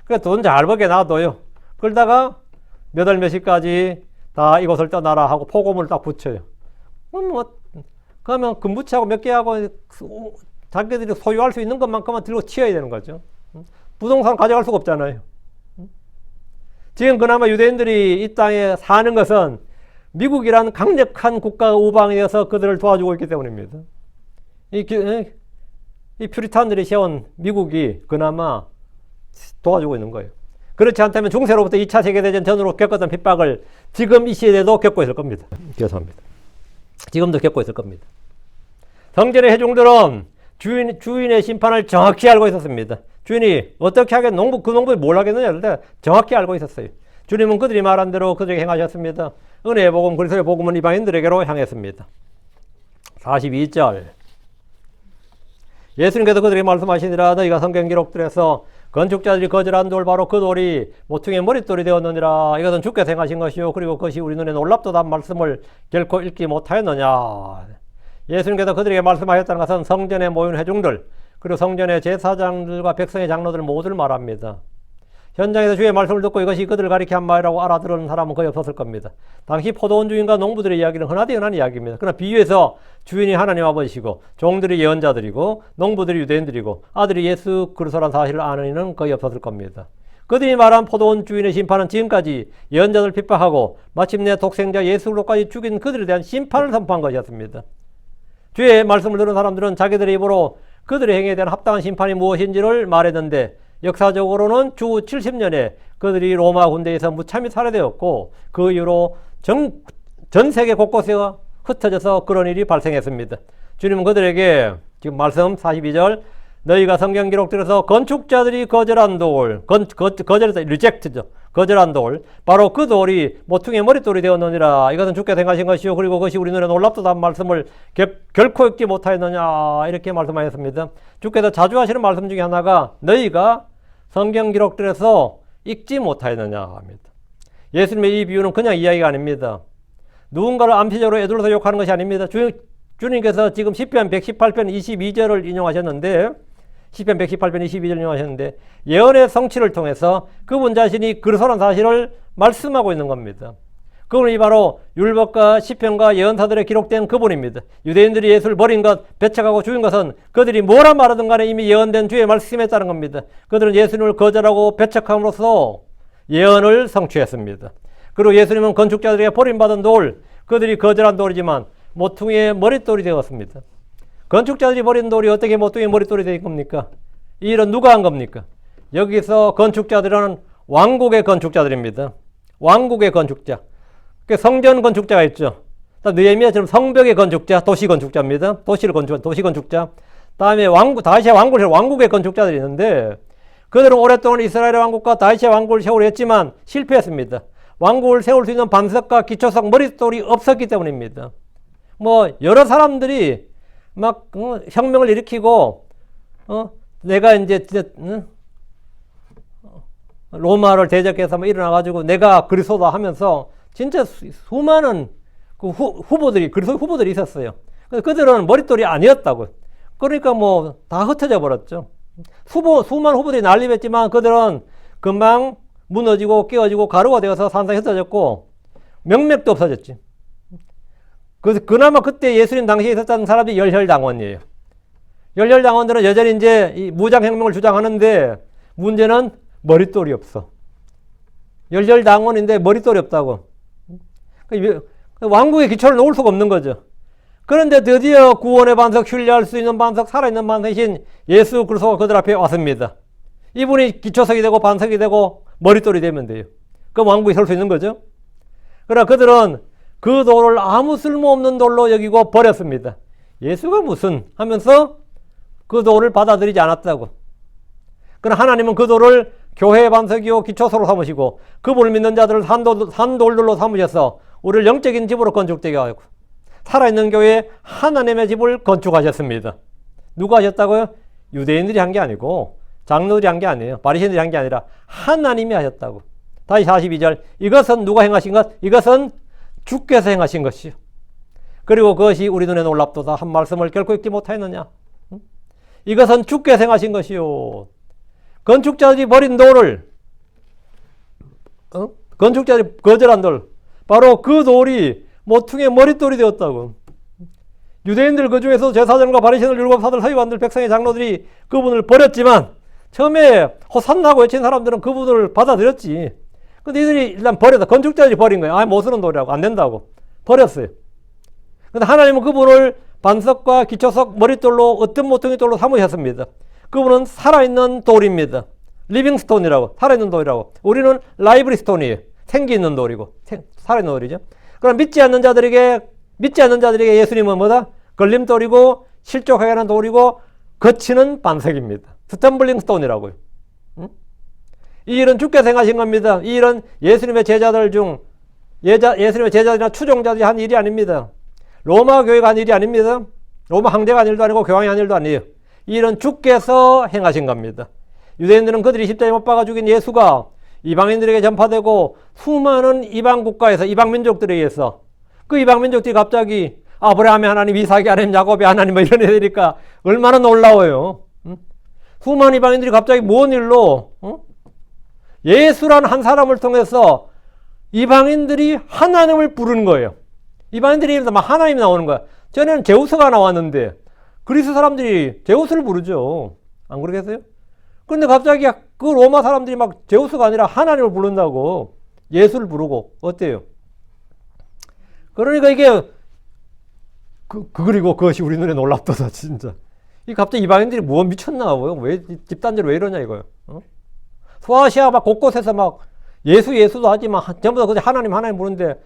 그러니까 돈 잘 벌게 놔둬요. 그러다가 몇 월 몇시까지 다 이곳을 떠나라 하고 포고문을 딱 붙여요. 그러면 금부치하고 몇 개하고 자기들이 소유할 수 있는 것만큼만 들고 튀어야 되는 거죠. 부동산 가져갈 수가 없잖아요. 지금 그나마 유대인들이 이 땅에 사는 것은 미국이란 강력한 국가 우방이어서 그들을 도와주고 있기 때문입니다. 이 퓨리탄들이 세운 미국이 그나마 도와주고 있는 거예요. 그렇지 않다면 중세로부터 2차 세계대전 전으로 겪었던 핍박을 지금 이 시대에도 겪고 있을 겁니다. 죄송합니다. 지금도 겪고 있을 겁니다. 성전의 회중들은 주인의 심판을 정확히 알고 있었습니다. 주인이 어떻게 하겠, 그 농부에 뭘 하겠느냐, 정확히 알고 있었어요. 주님은 그들이 말한 대로 그들에게 행하셨습니다. 은혜의 복음, 그리스도의 복음은 이방인들에게로 향했습니다. 42절. 예수님께서 그들에게 말씀하시니라. 너희가 성경 기록들에서 건축자들이 거절한 돌, 바로 그 돌이 모퉁이의 머릿돌이 되었느니라. 이것은 주께서 행하신 것이요 그리고 그것이 우리 눈에 놀랍도다 말씀을 결코 읽지 못하였느냐. 예수님께서 그들에게 말씀하셨다는 것은 성전에 모인 회중들, 그리고 성전의 제사장들과 백성의 장로들 모두를 말합니다. 현장에서 주의 말씀을 듣고 이것이 그들을 가리켜 한 말이라고 알아들은 사람은 거의 없었을 겁니다. 당시 포도원 주인과 농부들의 이야기는 흔하디 흔한 이야기입니다. 그러나 비유해서 주인이 하나님 아버지시고 종들이 예언자들이고 농부들이 유대인들이고 아들이 예수 그리스도라는 사실을 아는 이는 거의 없었을 겁니다. 그들이 말한 포도원 주인의 심판은 지금까지 예언자들을 핍박하고 마침내 독생자 예수로까지 죽인 그들에 대한 심판을 선포한 것이었습니다. 주의 말씀을 들은 사람들은 자기들의 입으로 그들의 행위에 대한 합당한 심판이 무엇인지를 말했는데 역사적으로는 주 70년에 그들이 로마 군대에서 무참히 살해되었고 그 이후로 전 세계 곳곳에 흩어져서 그런 일이 발생했습니다. 주님은 그들에게 지금 말씀 42절 너희가 성경 기록들에서 건축자들이 거절한 돌, 거절해서 리젝트죠. 거절한 돌, 바로 그 돌이 모퉁이의 머릿돌이 되었느니라. 이것은 주께서 행하신 것이요 그리고 그것이 우리 눈에 놀랍도다 말씀을 결코 읽지 못하였느냐. 이렇게 말씀하셨습니다. 주께서 자주 하시는 말씀 중에 하나가 너희가 성경 기록들에서 읽지 못하였느냐 합니다. 예수님의 이 비유는 그냥 이야기가 아닙니다. 누군가를 암시적으로 애들로서 욕하는 것이 아닙니다. 주님께서 지금 시편 118편 22절을 인용하셨는데 시편 118편 22절 인용하셨는데 예언의 성취를 통해서 그분 자신이 그리스도라는 사실을 말씀하고 있는 겁니다. 그분이 바로 율법과 시편과 예언사들에 기록된 그분입니다. 유대인들이 예수를 버린 것, 배척하고 죽인 것은 그들이 뭐라 말하든 간에 이미 예언된 주의 말씀에 따른 겁니다. 그들은 예수님을 거절하고 배척함으로써 예언을 성취했습니다. 그리고 예수님은 건축자들에게 버림받은 돌, 그들이 거절한 돌이지만 모퉁이의 머릿돌이 되었습니다. 건축자들이 버린 돌이 어떻게 모퉁이의 머릿돌이 된 겁니까? 이 일은 누가 한 겁니까? 여기서 건축자들은 왕국의 건축자들입니다. 왕국의 건축자. 성전 건축자가 있죠. 느헤미야처럼 성벽의 건축자, 도시 건축자입니다. 도시를 건축한 도시 건축자. 다음에 다윗의 왕국의 건축자들이 있는데 그들은 오랫동안 이스라엘의 왕국과 다윗의 왕국을 세우려 했지만 실패했습니다. 왕국을 세울 수 있는 반석과 기초석, 머릿돌이 없었기 때문입니다. 여러 사람들이 막 혁명을 일으키고 내가 이제 로마를 대적해서 일어나가지고 내가 그리스도다 하면서 진짜 수많은 후보들이 그리스도 후보들이 있었어요. 그들은 머릿돌이 아니었다고. 그러니까 다 흩어져 버렸죠. 수많은 후보들이 난립했지만 그들은 금방 무너지고 깨어지고 가루가 되어서 산산이 흩어졌고 명맥도 없어졌지. 그나마 그때 예수님 당시에 있었던 사람이 열혈당원이에요. 열혈당원들은 여전히 이제 이 무장혁명을 주장하는데 문제는 머릿돌이 없어. 열혈당원인데 머릿돌이 없다고. 왕국의 기초를 놓을 수가 없는 거죠. 그런데 드디어 구원의 반석, 신뢰할 수 있는 반석, 살아있는 반석이신 예수 그리스도가 그들 앞에 왔습니다. 이분이 기초석이 되고 반석이 되고 머릿돌이 되면 돼요. 그럼 왕국이 설 수 있는 거죠. 그러나 그들은 그 돌을 아무 쓸모없는 돌로 여기고 버렸습니다. 예수가 무슨 하면서 그 돌을 받아들이지 않았다고. 그러나 하나님은 그 돌을 교회의 반석이요 기초석으로 삼으시고 그분을 믿는 자들을 산돌들로 삼으셔서 우리를 영적인 집으로 건축되게 하고 살아있는 교회에 하나님의 집을 건축하셨습니다. 누가 하셨다고요? 유대인들이 한 게 아니고 장로들이 한 게 아니에요. 바리새인들이 한 게 아니라 하나님이 하셨다고. 다시 42절 이것은 누가 행하신 것? 이것은 주께서 행하신 것이요. 그리고 그것이 우리 눈에 놀랍도다 한 말씀을 결코 읽지 못하였느냐. 이것은 주께서 행하신 것이요. 건축자들이 버린 돌을 건축자들이 거절한 돌 바로 그 돌이 모퉁이의 머릿돌이 되었다고. 유대인들 그 중에서 제사장과 바리새인들, 율법사들, 서기관들, 백성의 장로들이 그분을 버렸지만 처음에 호산나고 외친 사람들은 그분을 받아들였지. 근데 이들이 일단 버렸다. 건축자들이 버린 거예요. 못 쓰는 돌이라고. 안 된다고. 버렸어요. 근데 하나님은 그분을 반석과 기초석, 머릿돌로 어떤 모퉁이 돌로 삼으셨습니다. 그분은 살아있는 돌입니다. 리빙스톤이라고. 살아있는 돌이라고. 우리는 라이브리스톤이에요. 생기 있는 돌이고. 살아있는 돌이죠. 그럼 믿지 않는 자들에게 예수님은 뭐다? 걸림돌이고 실족하게 하는 돌이고 거치는 반석입니다. 스탬블링 스톤이라고요. 이 일은 주께서 행하신 겁니다. 이 일은 예수님의 제자들 중 예수님의 제자들이나 추종자들이 한 일이 아닙니다. 로마 교회가 한 일이 아닙니다. 로마 황제가 한 일도 아니고 교황이 한 일도 아니에요. 이 일은 주께서 행하신 겁니다. 유대인들은 그들이 십자가에 못 박아 죽인 예수가 이방인들에게 전파되고 수많은 이방 국가에서 이방 민족들에 의해서 그 이방 민족들이 갑자기 아브라함의 하나님, 이삭의 하나님, 야곱의 하나님 이런 애들이니까 얼마나 놀라워요. 수많은 이방인들이 갑자기 뭔 일로 예수라는 한 사람을 통해서 이방인들이 하나님을 부르는 거예요. 이방인들이 막 하나님이 나오는 거야. 전에는 제우스가 나왔는데 그리스 사람들이 제우스를 부르죠. 안 그러겠어요? 근데 갑자기 그 로마 사람들이 막 제우스가 아니라 하나님을 부른다고 예수를 부르고 어때요? 그러니까 이게 그리고 그것이 우리 눈에 놀랍도다 진짜. 이 갑자기 이방인들이 뭐 미쳤나? 왜 집단적으로 왜 이러냐 이거요. 소아시아 막 곳곳에서 막 예수도 하지만 전부 다 하나님 부르는데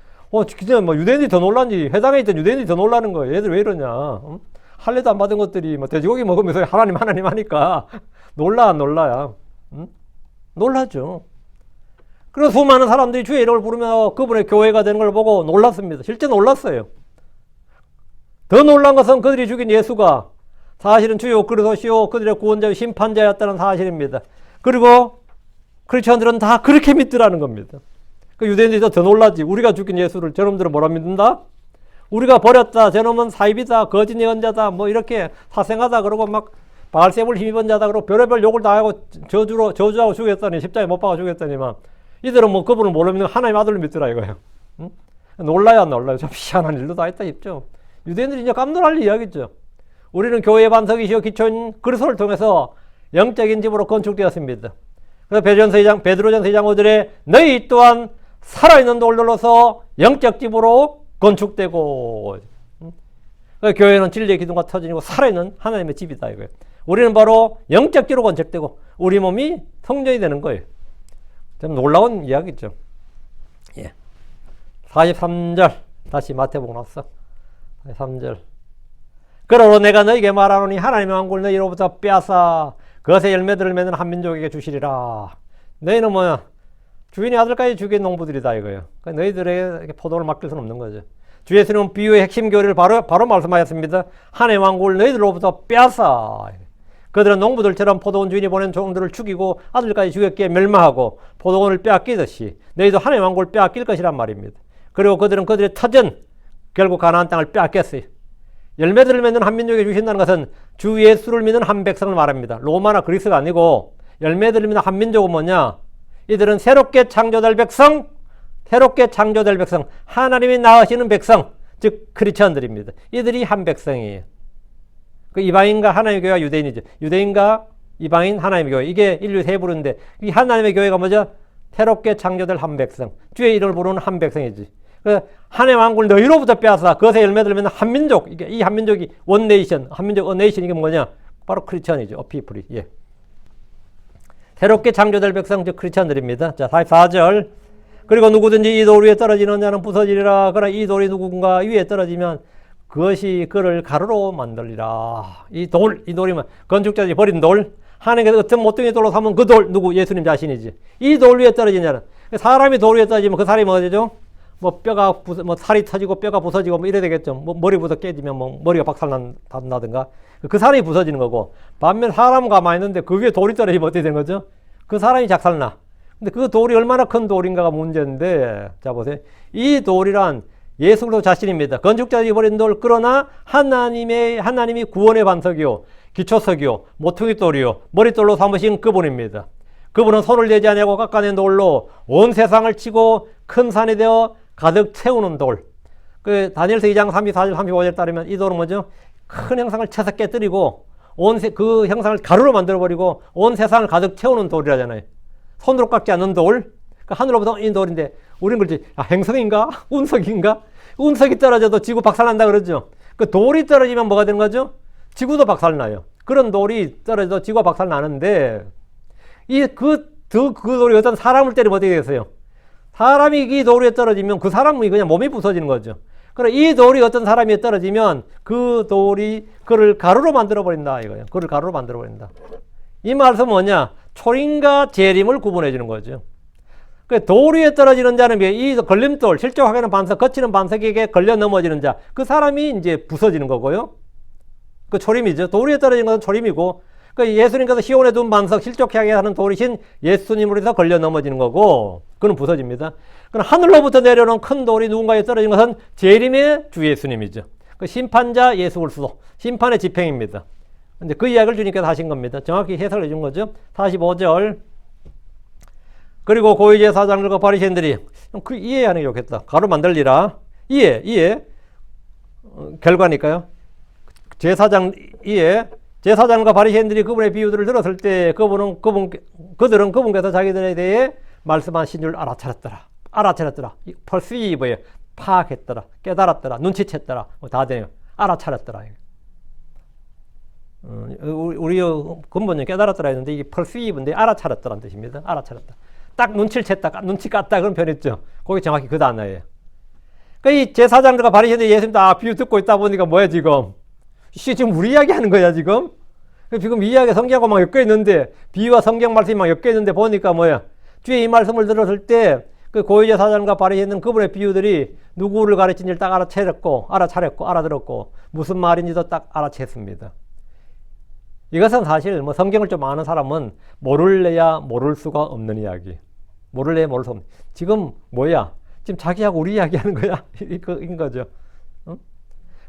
그냥 뭐 유대인들이 더 놀란지 회당에 있던 유대인들이 더 놀라는 거예요. 얘들 왜 이러냐? 할례도 안 받은 것들이 뭐 돼지고기 먹으면서 하나님 하니까 놀라 안 놀라야? 놀라죠. 그래서 수많은 사람들이 주의 이름을 부르며 그분의 교회가 되는 걸 보고 놀랐습니다. 실제 놀랐어요. 더 놀란 것은 그들이 죽인 예수가 사실은 주요 그리스도시요 그들의 구원자요 심판자였다는 사실입니다. 그리고 크리스천들은 다 그렇게 믿더라는 겁니다. 그 유대인들이 더 놀라지. 우리가 죽인 예수를 저놈들은 뭐라 믿는다? 우리가 버렸다. 저놈은 사입이다. 거짓 예언자다. 뭐 이렇게 사생하다. 그러고 막 바알세불 힘입은 자다. 그러고 별의별 욕을 다 하고 저주하고 죽였더니 십자가에 못 박아 죽였더니만 이들은 뭐 그분을 몰라 믿는 하나님 아들을 믿더라 이거예요. 놀라야 안 놀라요. 좀 희한한 일도 다 있다 싶죠. 유대인들이 이제 깜놀할 이야기죠. 우리는 교회의 반석이시여 기초인 그리스도를 통해서 영적인 집으로 건축되었습니다. 그래서 베드로전서 2장 5절에 너희 또한 살아있는 돌들로서 영적 집으로 건축되고, 교회는 진리의 기둥과 터전이고 살아있는 하나님의 집이다 이거예요. 우리는 바로 영적 집으로 건축되고 우리 몸이 성전이 되는 거예요. 좀 놀라운 이야기죠. 예. 43절 다시 마태복음 나왔어. 43절. 그러므로 내가 너에게 말하노니 하나님의 왕국을 너희로부터 빼앗아 그것의 열매들을 맺는 한 민족에게 주시리라. 너희는 뭐야? 주인의 아들까지 죽인 농부들이다 이거예요. 그러니까 너희들에게 포도를 맡길 수는 없는 거죠. 주 예수님은 비유의 핵심 교리를 바로 말씀하였습니다. 하나님의 왕국을 너희들로부터 빼앗아. 그들은 농부들처럼 포도원 주인이 보낸 종들을 죽이고 아들까지 죽였기에 멸망하고 포도원을 빼앗기듯이 너희도 하나님의 왕국을 빼앗길 것이란 말입니다. 그리고 그들은 그들의 터전 결국 가나안 땅을 빼앗겼어요. 열매들을 맺는 한 민족에 주신다는 것은 주 예수를 믿는 한 백성을 말합니다. 로마나 그리스가 아니고 열매들을 믿는 한 민족은 뭐냐? 이들은 새롭게 창조될 백성, 하나님이 낳으시는 백성, 즉 크리스천들입니다. 이들이 한 백성이에요. 그 이방인과 하나님의 교회가 유대인이죠. 유대인과 이방인, 하나님의 교회. 이게 인류 세 부류인데 이 하나님의 교회가 뭐죠? 새롭게 창조될 한 백성, 주의 이름을 부르는 한 백성이지. 하나님의 왕국을 너희로부터 빼앗아 그것의 열매들을 맺는 한 민족. 이게 이 한 민족이 원 네이션, 한 민족 원 네이션 이게 뭐냐? 바로 크리스천이죠. 피플이. 예. 새롭게 창조될 백성 즉 크리스천들입니다. 자, 44절. 그리고 누구든지 이 돌 위에 떨어지는 자는 부서지리라. 그러나 이 돌이 누군가 위에 떨어지면 그것이 그를 가루로 만들리라. 이 돌이 뭐 건축자들이 버린 돌. 하나님께서 어떤 모퉁이 돌로 삼은 그 돌 누구? 예수님 자신이지. 이 돌 위에 떨어진 자는 사람이 돌 위에 떨어지면 그 사람이 뭐가 되죠? 뭐 뼈가 뭐 살이 터지고 뼈가 부서지고 뭐 이래 되겠죠. 뭐 머리부터 깨지면 뭐 머리가 박살난다든가 그 사람이 부서지는 거고, 반면 사람 가만히 있는데 그 위에 돌이 떨어지면 어떻게 되는 거죠? 그 사람이 작살나. 근데 그 돌이 얼마나 큰 돌인가가 문제인데, 자 보세요. 이 돌이란 예수 그리스도 자신입니다. 건축자들이 버린 돌, 그러나 하나님이 구원의 반석이요, 기초석이요, 모퉁이 돌이요, 머릿돌로 삼으신 그분입니다. 그분은 손을 대지 아니하고 깎아낸 돌로 온 세상을 치고 큰 산이 되어 가득 채우는 돌. 그 다니엘서 2장 34절 35절에 따르면 이 돌은 뭐죠? 큰 형상을 쳐서 깨뜨리고 그 형상을 가루로 만들어버리고 온 세상을 가득 채우는 돌이라잖아요. 손으로 깎지 않는 돌. 그러니까 하늘로부터 인 돌인데 우리는 그렇지. 행성인가? 운석인가? 운석이 떨어져도 지구 박살난다 그러죠. 그 돌이 떨어지면 뭐가 되는 거죠? 지구도 박살나요. 그런 돌이 떨어져도 지구가 박살나는데 그 돌이 어떤 사람을 때리면 어떻게 되겠어요? 사람이 이 돌 위에 떨어지면 그 사람이 그냥 몸이 부서지는 거죠. 그럼 이 돌이 어떤 사람 위에 떨어지면 그 돌이 그를 가루로 만들어버린다 이거예요. 그를 가루로 만들어버린다. 이 말씀은 뭐냐? 초림과 재림을 구분해 주는 거죠. 돌 위에 떨어지는 자는 이 걸림돌, 실족하게는 반석, 거치는 반석에게 걸려 넘어지는 자, 그 사람이 이제 부서지는 거고요. 그 초림이죠. 돌 위에 떨어지는 것은 초림이고, 예수님께서 시온에 둔 반석, 실족하게 하는 돌이신 예수님으로 해서 걸려 넘어지는 거고, 그는 부서집니다. 그럼 하늘로부터 내려오는 큰 돌이 누군가에 떨어진 것은 재림의 주 예수님이죠. 그 심판자 예수 그리스도, 심판의 집행입니다. 근데 그 이야기를 주님께서 하신 겁니다. 정확히 해석을 해준 거죠. 45절. 그리고 고위제사장들과 바리새인들이 그 이해하는 게 좋겠다. 가루 만들리라. 이해. 결과니까요. 제사장과 바리새인들이 그분의 비유들을 들었을 때 그들은 그분께서 자기들에 대해 말씀하신 줄 알아차렸더라. perceive예요. 파악했더라. 깨달았더라. 눈치챘더라. 다 되네요. 알아차렸더라. 우리 근본은 깨달았더라 했는데 이게 perceive인데 알아차렸더라는 뜻입니다. 알아차렸다. 딱 눈치를 챘다, 눈치 깠다 그런 표현했죠. 그게 정확히 그 단어예요. 이 제사장들과 바리새인들이 예수님 다 비유 듣고 있다 보니까 뭐야 지금? 지금 우리 이야기 하는 거야 지금? 지금 이 이야기 성경하고 막 엮여 있는데 비유와 성경 말씀이 막 엮여 있는데 보니까 뭐야? 주의 이 말씀을 들었을 때 그 고위제사장과 바리새인은 그분의 비유들이 누구를 가르친지를 딱 알아들었고 무슨 말인지도 딱 알아챘습니다. 이것은 사실 뭐 성경을 좀 아는 사람은 모를래야 모를 수가 없는 이야기. 모를래야 모를 수 없는. 지금 뭐야? 지금 자기하고 우리 이야기하는 거야? 이인 거죠. 응?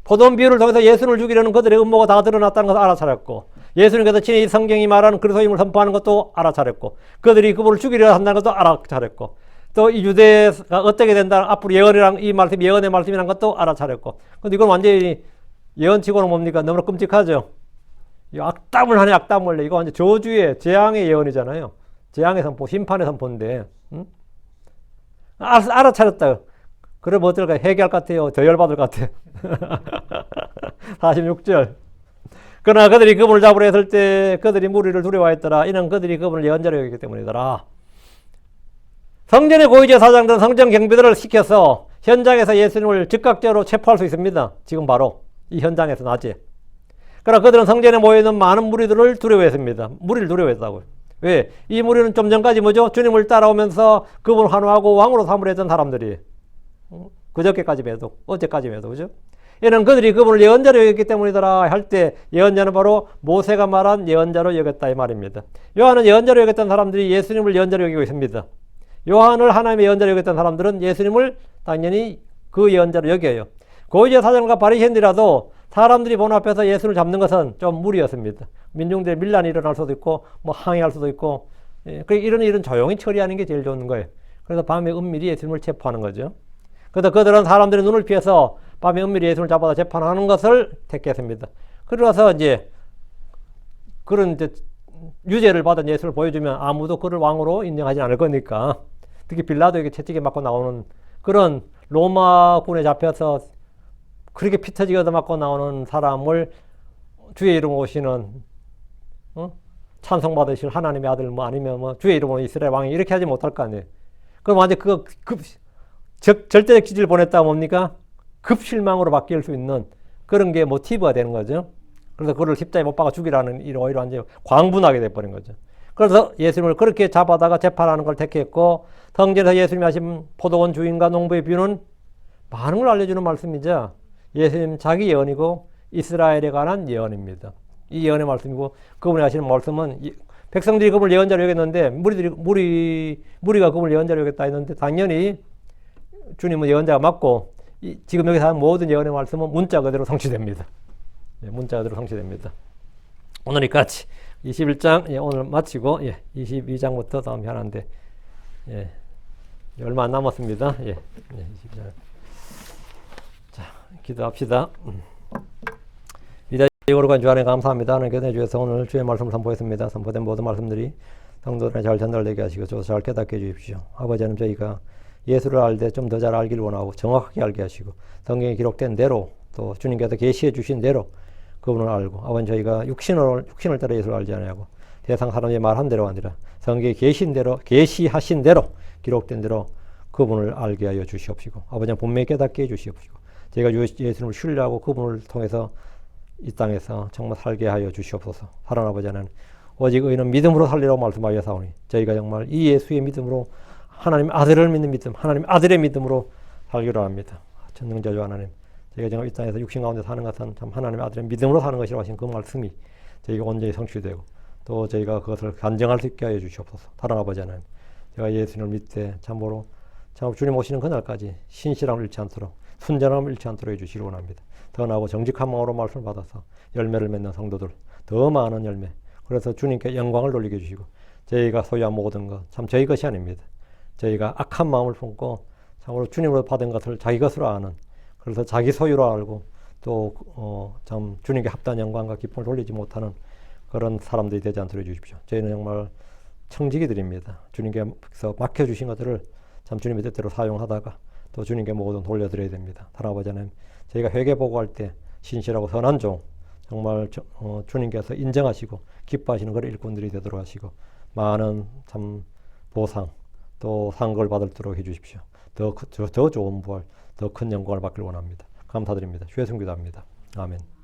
포도원 비유를 통해서 예수를 죽이려는 그들의 음모가 다 드러났다는 것을 알아차렸고, 예수님께서 친히 성경이 말하는 그리스도임을 선포하는 것도 알아차렸고, 그들이 그분을 죽이려 한다는 것도 알아차렸고, 또 이 유대가 어떻게 된다, 앞으로 예언이랑 이 말씀, 예언의 말씀이라는 것도 알아차렸고. 근데 이건 완전히 예언치고는 뭡니까? 너무나 끔찍하죠. 이 악담을 하네, 악담을. 이거 완전 저주의, 재앙의 예언이잖아요. 재앙의 선포, 심판의 선포인데. 응? 알아차렸다. 그럼 어떨까? 회개할 것 같아요? 저 열받을 것 같아요? 46절. 그러나 그들이 그분을 잡으려 했을 때 그들이 무리를 두려워했더라. 이는 그들이 그분을 예언자로 여기기 때문이더라. 성전의 고위제사장들은 성전 경비들을 시켜서 현장에서 예수님을 즉각적으로 체포할 수 있습니다. 지금 바로 이 현장에서 낮에. 그러나 그들은 성전에 모여있는 많은 무리들을 두려워했습니다. 무리를 두려워했다고요. 왜? 이 무리는 좀 전까지 뭐죠? 주님을 따라오면서 그분을 환호하고 왕으로 삼으려 했던 사람들이. 그저께까지만 해도, 어제까지만 해도, 그죠? 이는 그들이 그분을 예언자로 여겼기 때문이더라 할 때 예언자는 바로 모세가 말한 예언자로 여겼다 이 말입니다. 요한은 예언자로 여겼던 사람들이 예수님을 예언자로 여기고 있습니다. 요한을 하나님의 예언자로 여겼던 사람들은 예수님을 당연히 그 예언자로 여겨요. 고위제사장과 바리새인들이라도 사람들이 보는 앞에서 예수를 잡는 것은 좀 무리였습니다. 민중들의 밀란이 일어날 수도 있고 뭐 항의할 수도 있고 이런 일은 조용히 처리하는 게 제일 좋은 거예요. 그래서 밤에 은밀히 예수님을 체포하는 거죠. 그래서 그들은 사람들의 눈을 피해서 밤에 은밀히 예수를 잡아다 재판하는 것을 택했습니다. 그러서 이제 그런 이제 유죄를 받은 예수를 보여주면 아무도 그를 왕으로 인정하지 않을 거니까 특히 빌라도에게 채찍에 맞고 나오는 그런 로마군에 잡혀서 그렇게 피 터지게 얻어맞고 나오는 사람을 주의 이름으로 오시는 찬송받으실 하나님의 아들 뭐 아니면 뭐 주의 이름으로 이스라엘 왕이 이렇게 하지 못할 거 아니에요. 그럼 완전 절대적 지지를 보냈다가 뭡니까? 급실망으로 바뀔 수 있는 그런 게 모티브가 되는 거죠. 그래서 그를 십자가에 못 박아 죽이라는 일을 오히려 완전히 광분하게 돼버린 거죠. 그래서 예수님을 그렇게 잡아다가 재판하는 걸 택했고 성전에서 예수님이 하신 포도원 주인과 농부의 비유는 많은 걸 알려주는 말씀이죠. 예수님 자기 예언이고 이스라엘에 관한 예언입니다. 이 예언의 말씀이고 그분이 하시는 말씀은 백성들이 그분을 예언자로 여겼는데 무리가 그분을 예언자로 여겼다 했는데 당연히 주님은 예언자가 맞고 지금 여기서 하는 모든 예언의 말씀은 문자 그대로 성취됩니다. 문자 그대로 성취됩니다. 오늘 여기까지 21장 오늘 마치고 22장부터 다음 편한데 얼마 안 남았습니다. 22장. 자, 기도합시다. 거룩한 주 안에 감사합니다. 하나님 교회 주에서 오늘 주의 말씀을 선포했습니다. 선포된 모든 말씀들이 성도들에 잘 전달되게 하시고 잘 깨닫게 해주십시오. 아버지 하나님 저희가 예수를 알 때 좀 더 잘 알기를 원하고 정확하게 알게 하시고 성경에 기록된 대로 또 주님께서 계시해 주신 대로 그분을 알고 아버지 저희가 육신을 따라 예수를 알지 않냐고 세상 사람이 말한 대로 아니라 성경에 계시하신 대로 기록된 대로 그분을 알게 하여 주시옵시고 아버지 분명히 깨닫게 해 주시옵시고 저희가 예수님을 신뢰하고 그분을 통해서 이 땅에서 정말 살게 하여 주시옵소서. 사랑하는 아버지는 오직 의인은 믿음으로 살리라고 말씀하여 사오니 저희가 정말 이 예수의 믿음으로 하나님 아들을 믿는 믿음, 하나님 아들의 믿음으로 살기로 합니다. 전능자주 하나님, 저희가 정말 이 땅에서 육신 가운데 사는 것은 참 하나님 아들의 믿음으로 사는 것이라고 하신 그 말씀이 저희가 온전히 성취되고 또 저희가 그것을 간증할 수 있게 하여 주시옵소서. 사랑하는 아버지 하나님, 제가 예수님을 믿되 참으로 주님 오시는 그날까지 신실함을 잃지 않도록 순전함을 잃지 않도록 해주시기 원합니다. 더 나아가고 정직한 마음으로 말씀을 받아서 열매를 맺는 성도들, 더 많은 열매, 그래서 주님께 영광을 돌리게 해주시고 저희가 소유한 모든 것 참 저희 것이 아닙니다. 저희가 악한 마음을 품고 참으로 주님으로 받은 것을 자기 것으로 아는, 그래서 자기 소유로 알고 또 참 주님께 합당한 영광과 기쁨을 돌리지 못하는 그런 사람들이 되지 않도록 해주십시오. 저희는 정말 청지기 드립니다. 주님께서 맡겨주신 것들을 참 주님의 뜻대로 사용하다가 또 주님께 모든 돌려드려야 됩니다. 사랑하는 아버지 하나님, 저희가 회개보고할 때 신실하고 선한 종, 정말 주님께서 인정하시고 기뻐하시는 그런 일꾼들이 되도록 하시고 많은 참 보상 또 상급을 받도록 해주십시오. 더 좋은 부활, 더 큰 영광을 받길 원합니다. 감사드립니다. 주의 성기도합니다. 아멘.